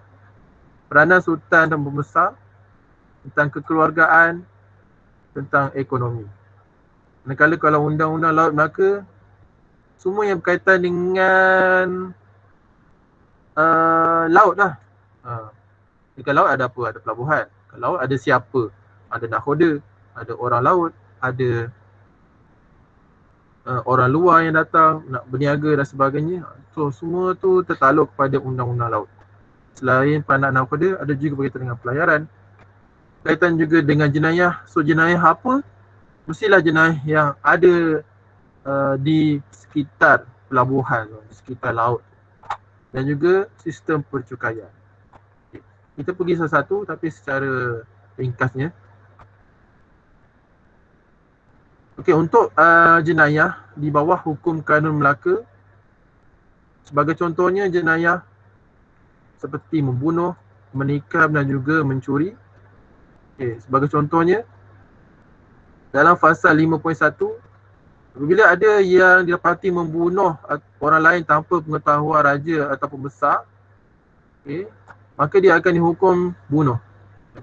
Speaker 1: peranan sultan dan pembesar, tentang kekeluargaan, tentang ekonomi. Manakala kalau Undang-Undang Laut Melaka, semua yang berkaitan dengan laut lah. Dekat laut ada apa? Ada pelabuhan. Kalau laut ada siapa? Ada nakhoda, ada orang laut, ada orang luar yang datang nak berniaga dan sebagainya. So semua tu tertakluk kepada Undang-Undang Laut. Selain peranan nakhoda, ada juga berkaitan dengan pelayaran. Berkaitan juga dengan jenayah. So jenayah apa? Mestilah jenayah yang ada di sekitar pelabuhan, di sekitar laut. Dan juga sistem percukaian. Okay. Kita pergi satu-satu tapi secara ringkasnya. Okey, untuk jenayah di bawah Hukum Kanun Melaka, sebagai contohnya jenayah seperti membunuh, menikam dan juga mencuri. Okey, sebagai contohnya dalam fasal 5.1, apabila ada yang didapati membunuh orang lain tanpa pengetahuan raja atau pembesar, okay, maka dia akan dihukum bunuh.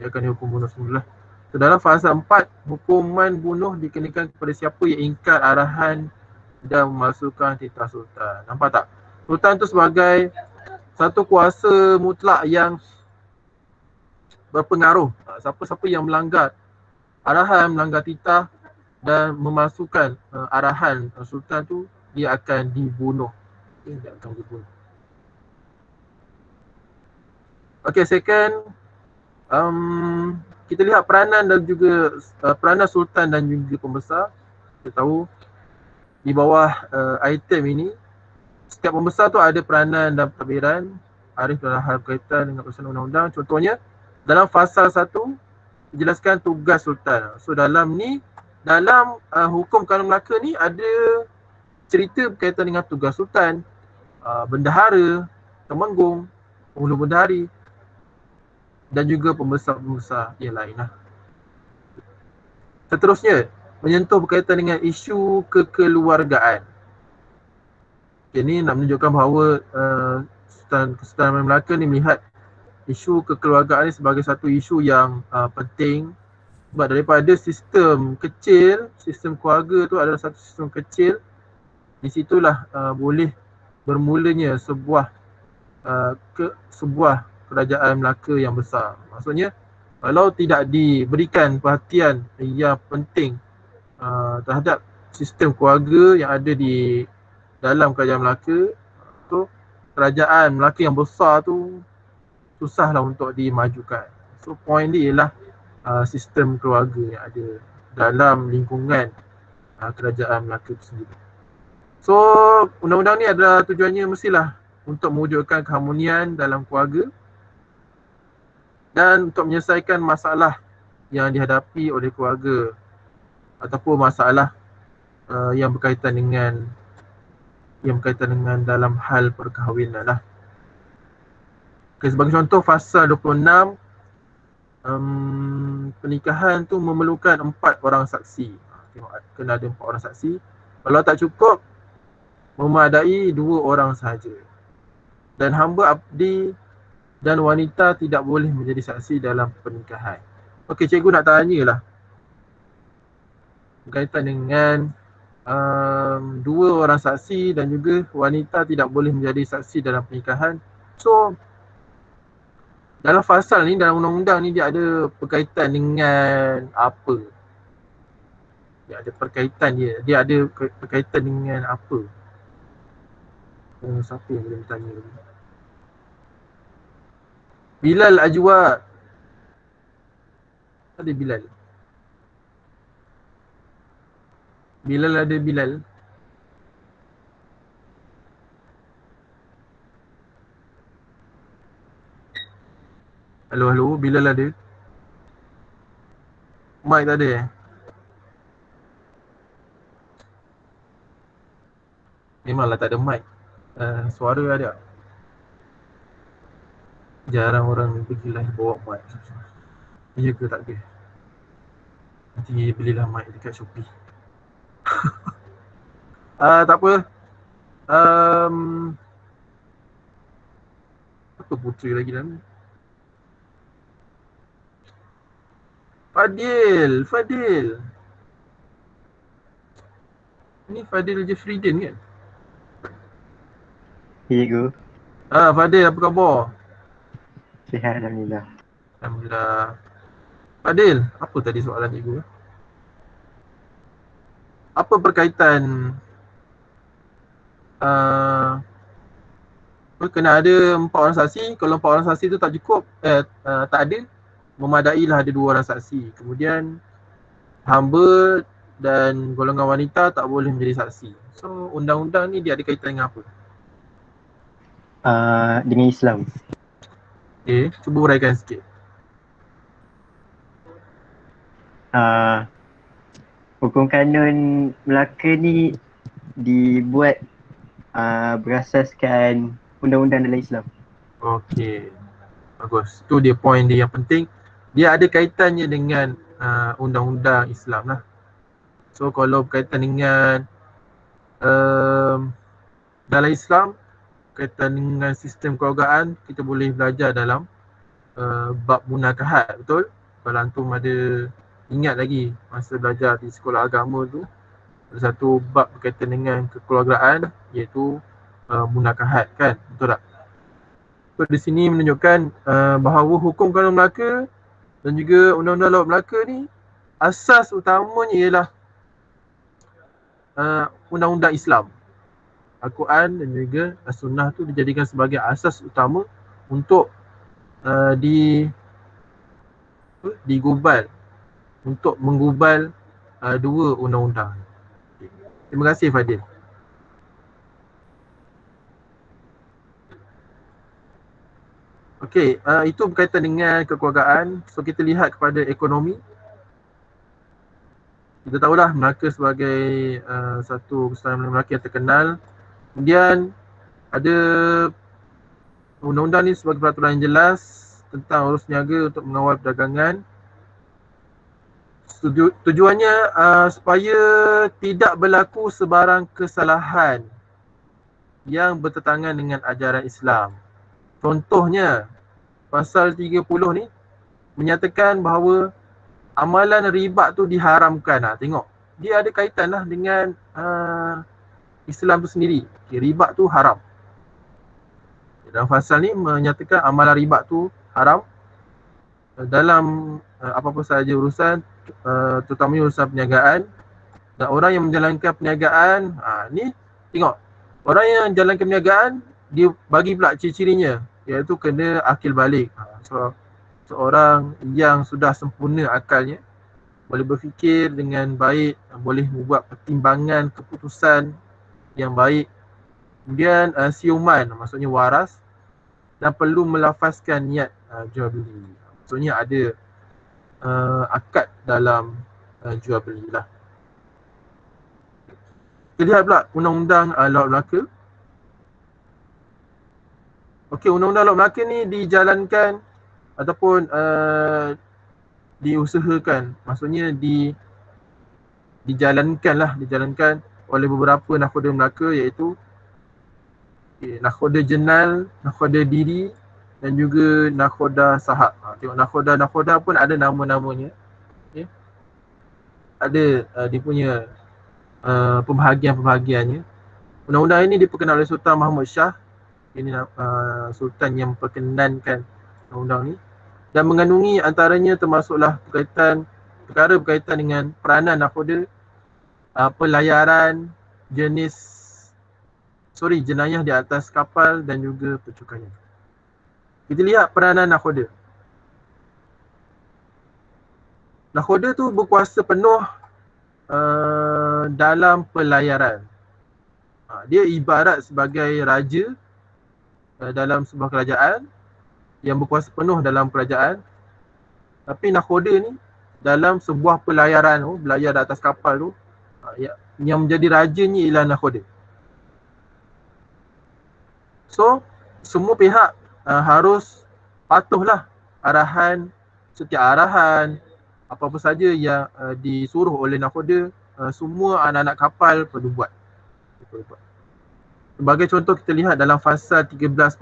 Speaker 1: Dia akan dihukum bunuh semula. So, dalam fasal 4, hukuman bunuh dikenakan kepada siapa yang ingkar arahan dan memasukkan titah sultan. Nampak tak? Sultan tu sebagai satu kuasa mutlak yang berpengaruh. Siapa-siapa yang melanggar arahan, melanggar titah dan memasukkan arahan sultan tu, dia akan dibunuh. Dia akan dibunuh. Okey, second, kita lihat peranan dan juga peranan sultan dan juga pembesar. Kita tahu di bawah item ini, setiap pembesar tu ada peranan dan pentadbiran. Arif dalam hal berkaitan dengan pelaksanaan undang-undang. Contohnya, dalam fasal 1, jelaskan tugas sultan. So dalam ni, dalam hukum kanun Melaka ni ada cerita berkaitan dengan tugas sultan, bendahara, temenggung, penghulu bendahari dan juga pembesar-pembesar yang lain lah. Seterusnya, menyentuh berkaitan dengan isu kekeluargaan. Ini nak menunjukkan bahawa Kesultanan Melaka ni melihat isu kekeluargaan ni sebagai satu isu yang penting. Sebab daripada sistem kecil, sistem keluarga tu adalah satu sistem kecil, di situlah boleh bermulanya sebuah kerajaan Melaka yang besar. Maksudnya kalau tidak diberikan perhatian yang penting terhadap sistem keluarga yang ada di dalam kerajaan Melaka, tu kerajaan Melaka yang besar tu susahlah untuk dimajukan. So point dia ialah sistem keluarga yang ada dalam lingkungan kerajaan Melaka itu sendiri. So undang-undang ni adalah tujuannya mestilah untuk mewujudkan keharmonian dalam keluarga dan untuk menyelesaikan masalah yang dihadapi oleh keluarga ataupun masalah yang berkaitan dengan dalam hal perkahwinan lah. Okay, sebagai contoh pasal 26, pernikahan tu memerlukan 4 orang saksi. Tengok kena ada 4 orang saksi. Kalau tak cukup, memadai 2 orang sahaja. Dan hamba abdi dan wanita tidak boleh menjadi saksi dalam pernikahan. Okey, cikgu nak tanyalah berkaitan dengan 2 orang saksi dan juga wanita tidak boleh menjadi saksi dalam pernikahan. So dalam fasal ni, dalam undang-undang ni dia ada berkaitan dengan apa? Dia ada berkaitan dia ada berkaitan dengan apa? Siapa yang boleh bertanya ni? Bilal Ajwa. Ada Bilal. Bilal ada Bilal. Halo, Bilal ada? Mic tak ada Memanglah tak ada mic. Suara ada. Jarang orang pergi live bawa mic. Ya ke tak ke? Nanti belilah mic dekat Shopee. Tak apa. Apa putera lagi dalam ni? Fadil. Ni Fadil Jeffriden kan?
Speaker 8: Cikgu.
Speaker 1: Fadil, apa khabar?
Speaker 8: Sihat Alhamdulillah.
Speaker 1: Alhamdulillah. Fadil, apa tadi soalan cikgu? Apa berkaitan kena ada 4 orang saksi? Kalau 4 orang saksi tu tak cukup, tak ada, memadailah ada 2 orang saksi. Kemudian hamba dan golongan wanita tak boleh menjadi saksi. So undang-undang ni dia ada kaitan dengan apa?
Speaker 8: Dengan Islam.
Speaker 1: Okay, cuba uraikan sikit.
Speaker 8: Hukum kanun Melaka ni dibuat berasaskan undang-undang dalam Islam.
Speaker 1: Okey, bagus. Tu dia point dia yang penting. Dia ada kaitannya dengan undang-undang Islam lah. So kalau berkaitan dengan dalam Islam, berkaitan dengan sistem keluargaan, kita boleh belajar dalam bab munakahat, betul? Kalau antum ada ingat lagi masa belajar di sekolah agama tu, ada satu bab berkaitan dengan kekeluargaan, iaitu munakahat kan, betul tak? So di sini menunjukkan bahawa hukum kanun Melaka dan juga undang-undang laut Melaka ni asas utamanya ialah undang-undang Islam. Al-Quran dan juga As-Sunnah tu dijadikan sebagai asas utama untuk digubal, untuk menggubal 2 undang-undang. Terima kasih Fadil. Okey, itu berkaitan dengan kekeluargaan. So kita lihat kepada ekonomi. Kita tahulah Melaka sebagai satu kesatuan Melaka yang terkenal. Kemudian ada undang-undang ni sebagai peraturan yang jelas tentang urus niaga untuk mengawal perdagangan. Tujuannya supaya tidak berlaku sebarang kesalahan yang bertentangan dengan ajaran Islam. Contohnya, pasal 30 ni menyatakan bahawa amalan riba tu diharamkan. Tengok, dia ada kaitan lah dengan Islam tu sendiri. Riba tu haram. Dalam pasal ni menyatakan amalan riba tu haram dalam apa-apa sahaja urusan, terutamanya urusan perniagaan. Dan orang yang menjalankan perniagaan, ni tengok, orang yang menjalankan perniagaan, dia bagi pula ciri-cirinya, iaitu kena akil balik. So, seorang yang sudah sempurna akalnya, boleh berfikir dengan baik, boleh membuat pertimbangan keputusan yang baik. Kemudian siuman, maksudnya waras, dan perlu melafazkan niat jual beli. Maksudnya ada akad dalam jual beli lah. Kita lihat pula Undang-Undang Laut Melaka. Okey, Undang-Undang Laut Melaka ni dijalankan ataupun diusahakan, maksudnya dijalankan oleh beberapa nakhoda Melaka, iaitu nakhoda jenal, nakhoda diri dan juga nakhoda sahab. Tengok nakhoda pun ada nama-namanya. Okay. Ada dia punya pembahagian-pembahagiannya. Undang-undang ini diperkenalkan oleh Sultan Mahmud Shah. Ini sultan yang memperkenankan undang-undang ni, dan mengandungi antaranya termasuklah perkara berkaitan dengan peranan nakhoda, pelayaran, jenayah di atas kapal dan juga percukannya. Kita lihat peranan nakhoda. Nakhoda tu berkuasa penuh dalam pelayaran. Dia ibarat sebagai raja dalam sebuah kerajaan yang berkuasa penuh dalam kerajaan. Tapi nakhoda ni dalam sebuah pelayaran tu, belayar di atas kapal tu, yang menjadi rajanya ialah nakhoda. So, semua pihak harus patuhlah setiap arahan, apa-apa saja yang disuruh oleh nakhoda, semua anak-anak kapal perlu buat. Sebagai contoh, kita lihat dalam fasa 13.1,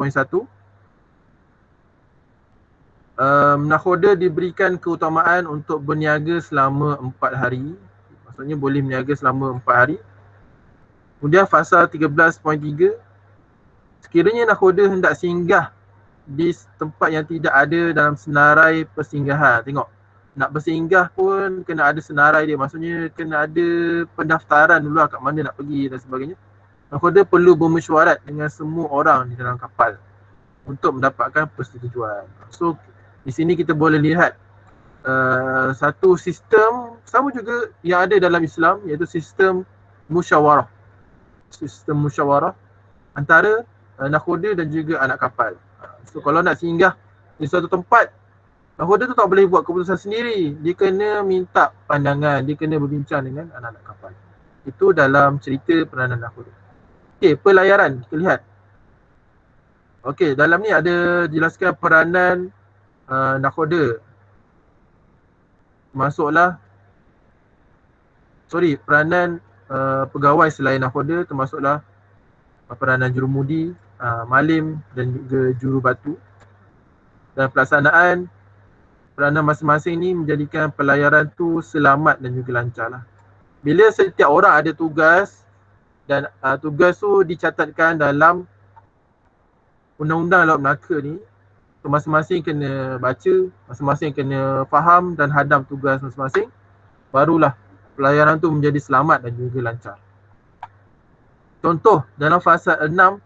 Speaker 1: nakhoda diberikan keutamaan untuk berniaga selama 4 hari. Maksudnya boleh berniaga selama 4 hari. Kemudian fasa 13.3, sekiranya nakhoda hendak singgah di tempat yang tidak ada dalam senarai persinggahan. Tengok, nak bersinggah pun kena ada senarai dia. Maksudnya kena ada pendaftaran dulu kat mana nak pergi dan sebagainya. Nakhoda perlu bermesyuarat dengan semua orang di dalam kapal untuk mendapatkan persetujuan. So, di sini kita boleh lihat satu sistem sama juga yang ada dalam Islam, iaitu sistem musyawarah. Sistem musyawarah antara nakhoda dan juga anak kapal. So, kalau nak singgah di suatu tempat, nakhoda tu tak boleh buat keputusan sendiri. Dia kena minta pandangan, dia kena berbincang dengan anak-anak kapal. Itu dalam cerita peranan nakhoda. Okey, pelayaran kita lihat. Okey, dalam ni ada jelaskan peranan nakhoda. Peranan pegawai selain nakhoda termasuklah peranan jurumudi, malim dan juga jurubatu. Dan pelaksanaan peranan masing-masing ni menjadikan pelayaran tu selamat dan juga lancar lah. Bila setiap orang ada tugas dan tugas tu dicatatkan dalam Undang-Undang Laut Melaka ni, masing-masing kena baca, masing-masing kena faham dan hadam tugas masing-masing, barulah pelayaran tu menjadi selamat dan juga lancar. Contoh, dalam fasa 9,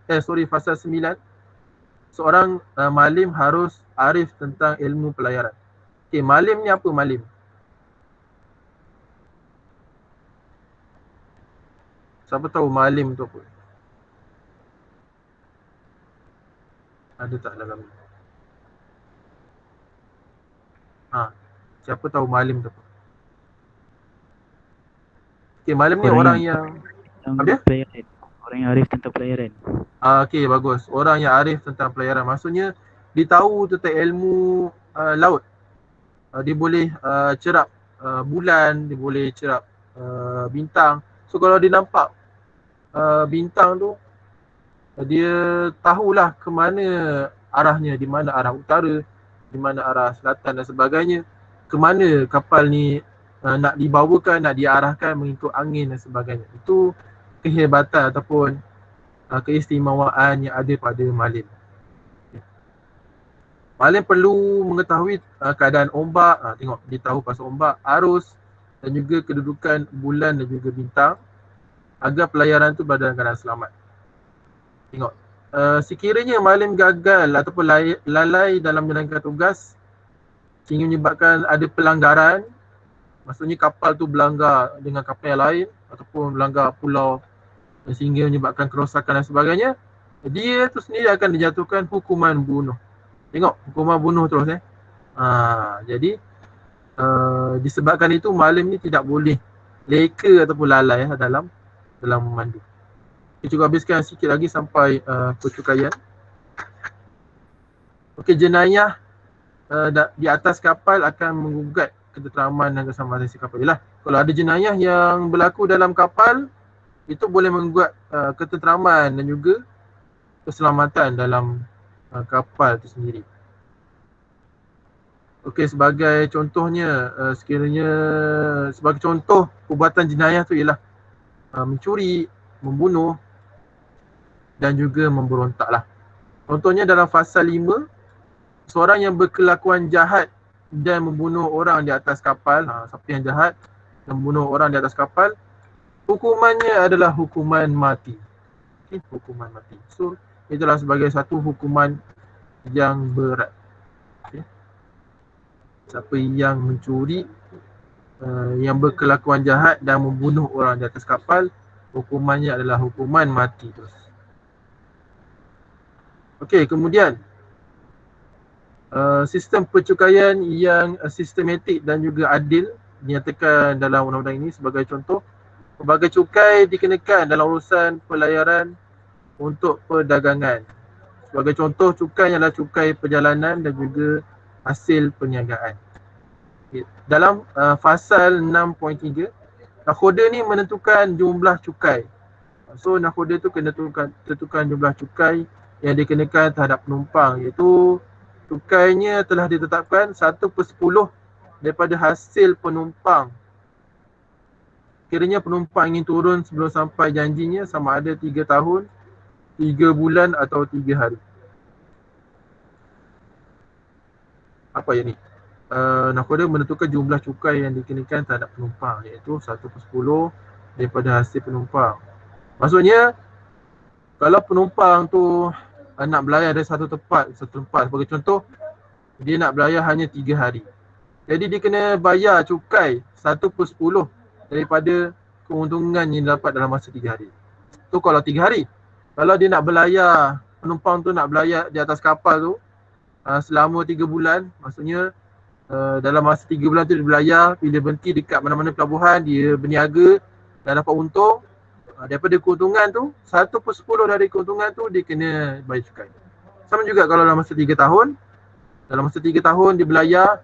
Speaker 1: seorang malim harus arif tentang ilmu pelayaran. Okey, malim ni apa malim? Siapa tahu malim tu apa? Ada tak dalam ni? Siapa tahu Malim tu apa. Okay, Malim ni
Speaker 9: Orang
Speaker 1: orang
Speaker 9: yang-
Speaker 1: yang apa dia?
Speaker 9: Pelayaran. Orang yang arif tentang pelayaran.
Speaker 1: Okay, bagus. Orang yang arif tentang pelayaran. Maksudnya dia tahu tentang ilmu laut. Dia boleh cerap bulan, dia boleh cerap bintang. So kalau dia nampak bintang tu, dia tahulah ke mana arahnya, di mana arah utara, di mana arah selatan dan sebagainya. Ke mana kapal ni nak dibawakan, nak diarahkan mengikut angin dan sebagainya. Itu kehebatan ataupun keistimewaan yang ada pada Malim. Malim perlu mengetahui keadaan ombak, tengok dia tahu pasal ombak, arus dan juga kedudukan bulan dan juga bintang agar pelayaran tu berada dalam keadaan selamat. Tengok, sekiranya Malim gagal ataupun lalai dalam menjalankan tugas sehingga menyebabkan ada pelanggaran, maksudnya kapal tu berlanggar dengan kapal yang lain ataupun melanggar pulau sehingga menyebabkan kerosakan dan sebagainya, dia tu sendiri akan dijatuhkan hukuman bunuh. Tengok, hukuman bunuh terus jadi disebabkan itu Malim ni tidak boleh leka ataupun lalai dalam memandu. Kita cuba habiskan sikit lagi sampai percukaian. Okey, jenayah di atas kapal akan menggugat ketenteraman dan keselamatan si kapal. Yalah, kalau ada jenayah yang berlaku dalam kapal, itu boleh menggugat ketenteraman dan juga keselamatan dalam kapal itu sendiri. Okey, sebagai contohnya, sekiranya sebagai contoh perbuatan jenayah tu ialah mencuri, membunuh dan juga memberontak lah. Contohnya dalam Fasal 5, seorang yang berkelakuan jahat dan membunuh orang di atas kapal, siapa yang jahat dan membunuh orang di atas kapal, hukumannya adalah hukuman mati. Okay, hukuman mati. So, itulah sebagai satu hukuman yang berat. Okay. Siapa yang mencuri, yang berkelakuan jahat dan membunuh orang di atas kapal, hukumannya adalah hukuman mati terus. Okey, kemudian sistem percukaian yang sistematik dan juga adil dinyatakan dalam undang-undang ini sebagai contoh. Pelbagai cukai dikenakan dalam urusan pelayaran untuk perdagangan. Sebagai contoh, cukai adalah cukai perjalanan dan juga hasil perniagaan. Okay. Dalam Fasal 6.3, nakhoda ni menentukan jumlah cukai. So nakhoda tu kena tentukan jumlah cukai yang dikenakan terhadap penumpang, iaitu cukainya telah ditetapkan 1/10 daripada hasil penumpang. Kiranya penumpang ingin turun sebelum sampai janjinya, sama ada 3 tahun, 3 bulan atau 3 hari. Apa yang ni? Nakhoda menentukan jumlah cukai yang dikenakan terhadap penumpang, iaitu 1/10 daripada hasil penumpang. Maksudnya, kalau penumpang tu nak berlayar dari satu tempat, sebagai contoh, dia nak berlayar hanya 3 hari. Jadi dia kena bayar cukai 1/10 daripada keuntungan yang dapat dalam masa 3 hari. Tu kalau 3 hari. Kalau dia nak berlayar, penumpang tu nak berlayar di atas kapal tu selama 3 bulan, maksudnya dalam masa 3 bulan tu dia berlayar, bila berhenti dekat mana-mana pelabuhan, dia berniaga dan dapat untung. Daripada keuntungan tu, 1/10 dari keuntungan tu dia kena bayar cukai. Sama juga kalau dalam masa 3 tahun, dalam masa 3 tahun dia berlayar,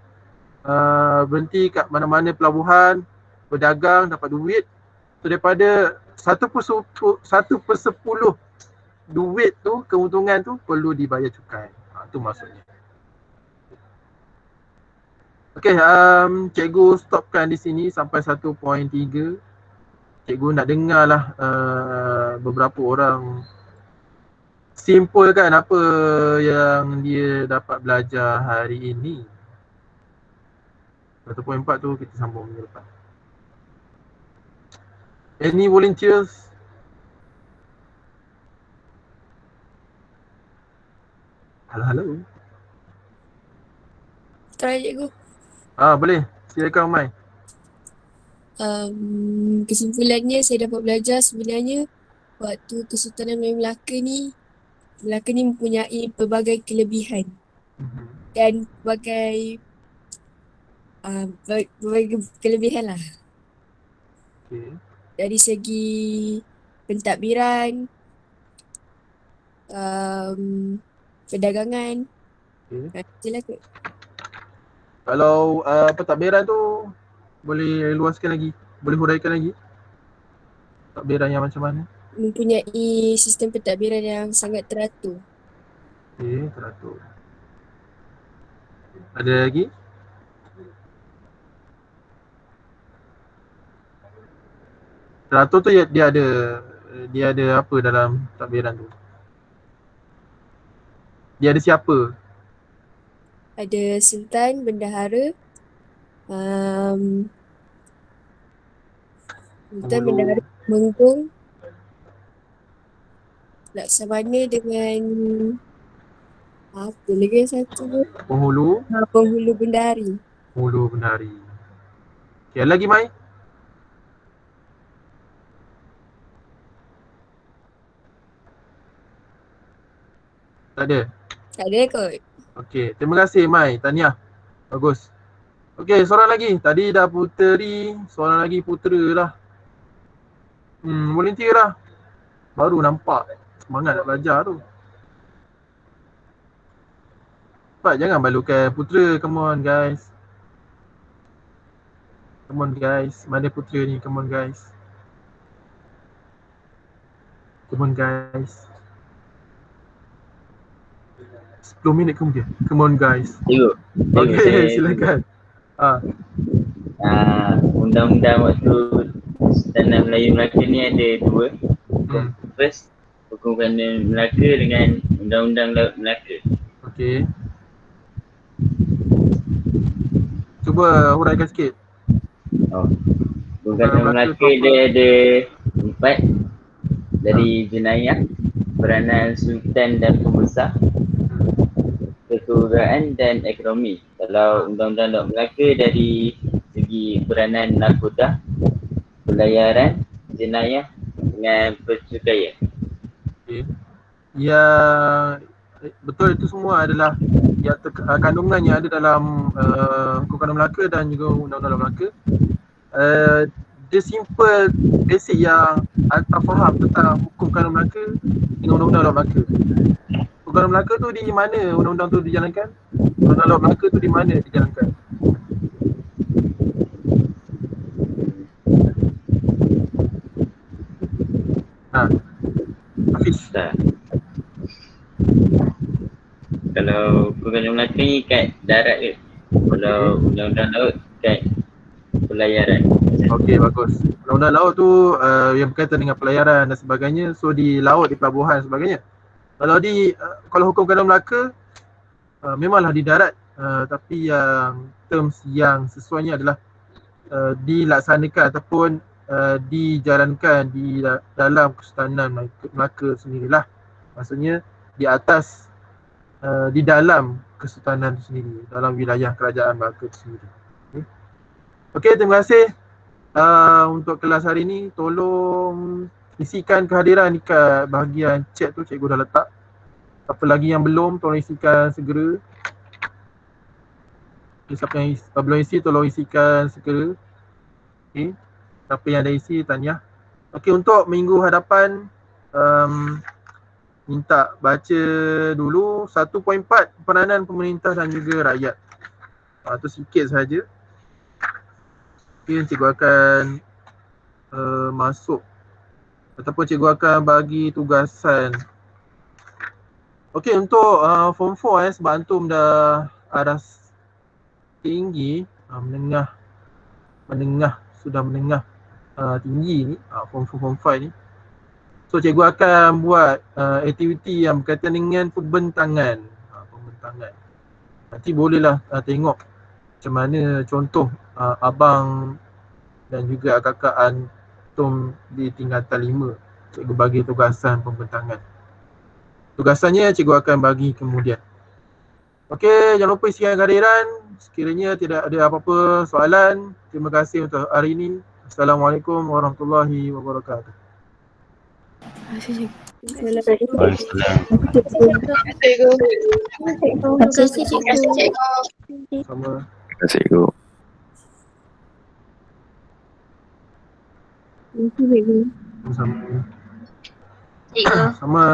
Speaker 1: berhenti kat mana-mana pelabuhan, berdagang, dapat duit. So daripada 1/10 duit tu, keuntungan tu perlu dibayar cukai. Itu maksudnya. Okey, cikgu stopkan di sini sampai 1.3. Cikgu nak dengar lah beberapa orang simpulkan apa yang dia dapat belajar hari ini. 1.4 tu kita sambung minggu depan. Any volunteers? Halo.
Speaker 2: Try cikgu.
Speaker 1: Boleh. Silakan Mai.
Speaker 2: Kesimpulannya saya dapat belajar sebenarnya waktu Kesultanan Melayu Melaka ni mempunyai pelbagai kelebihan dan pelbagai berbagai kelebihan lah.
Speaker 1: Okey.
Speaker 2: Dari segi pentadbiran, perdagangan.
Speaker 1: Okey.
Speaker 2: Itulah kot.
Speaker 1: Kalau pentadbiran tu boleh luaskan lagi, boleh huraikan lagi? Pentadbiran yang macam mana?
Speaker 2: Mempunyai sistem pentadbiran yang sangat teratur.
Speaker 1: Okey, teratur. Ada lagi? Teratur tu dia ada apa dalam pentadbiran tu? Dia ada siapa?
Speaker 2: Ada sultan, bendahara, sultan,
Speaker 1: Penghulu.
Speaker 2: bendahara, menggung, laksamana dengan apa lagi yang satu tu?
Speaker 1: Penghulu,
Speaker 2: Penghulu bendahari.
Speaker 1: penghulu bendahari. Okey, ada lagi Mai? Tak ada?
Speaker 2: Tak ada kot.
Speaker 1: Okey, terima kasih Mai, tahniah. Bagus. Okey, soalan lagi. Tadi dah puteri, soalan lagi putera lah. Volunteer lah. Baru nampak semangat nak belajar tu. Cepat, jangan balukan putera. Come on guys. Come on guys. Mana putera ni? Come on guys. Come on guys. 10 minit kemudian. Come on guys.
Speaker 5: Cikgu.
Speaker 1: Okey, silakan.
Speaker 5: Undang-undang waktu Sultanat Melayu Melaka ni ada dua. First, Hukum Kanun Melaka dengan Undang-Undang Laut Melaka.
Speaker 1: Okey. Cuba huraikan sikit.
Speaker 5: Hukum Kanun Melaka dia ada 4. Dari jenayah, peranan sultan dan pembesar, kekeluargaan dan ekonomi. Kalau Undang-Undang Laut Melaka dari segi peranan narkotika, pelayaran, jenayah dengan percukaian.
Speaker 1: Okay. Ya, betul, itu semua adalah kandungan yang ada dalam Hukum Kanun Melaka dan juga Undang-Undang Laut Melaka. Dia simple, basic yang anda faham tentang Hukum Kanun Melaka dengan Undang-Undang Laut Melaka. Hukum Kanun Melaka tu di mana undang-undang tu dijalankan? Undang-Undang Laut Melaka tu di mana dijalankan? Hafiz.
Speaker 5: Kalau Hukum Kanun Melaka ni kat darat ke? Kalau Undang-Undang Laut kat pelayaran.
Speaker 1: Okey, bagus. Undang-Undang Laut tu yang berkaitan dengan pelayaran dan sebagainya. So di laut, di pelabuhan dan sebagainya. Kalau Hukum Kanun Melaka memanglah di darat, tapi yang terms yang sesuainya adalah dilaksanakan ataupun dijalankan di dalam Kesultanan Melaka sendirilah. Maksudnya di atas, di dalam Kesultanan itu sendiri, dalam wilayah kerajaan Melaka itu sendiri. Okey, terima kasih untuk kelas hari ini. Tolong isikan kehadiran dekat bahagian chat tu, cikgu dah letak. Apa lagi yang belum, tolong isikan segera. Siapa yang belum isi, tolong isikan segera. Okey, siapa yang dah isi, tahniah. Okey, untuk minggu hadapan minta baca dulu 1.4 peranan pemerintah dan juga rakyat. Itu sikit saja. Okey, cikgu akan masuk ataupun cikgu akan bagi tugasan. Okey, untuk form 4 sebab antum dah aras tinggi, sudah menengah tinggi ni, form 4, form 5 ni. So cikgu akan buat aktiviti yang berkaitan dengan pembentangan. Pembentangan. Nanti bolehlah tengok macam mana contoh abang dan juga kakak antum di tingkatan 5. Cikgu bagi tugasan pembentangan. Tugasannya cikgu akan bagi kemudian. Okey, jangan lupa isikan kehadiran. Sekiranya tidak ada apa-apa soalan, terima kasih untuk hari ini. Assalamualaikum warahmatullahi wabarakatuh.
Speaker 3: Terima
Speaker 1: Sama.
Speaker 6: Terima kasih cikgu.
Speaker 2: Terima kasih, Cikgu.
Speaker 1: Sama.
Speaker 3: Cikgu.
Speaker 1: Sama.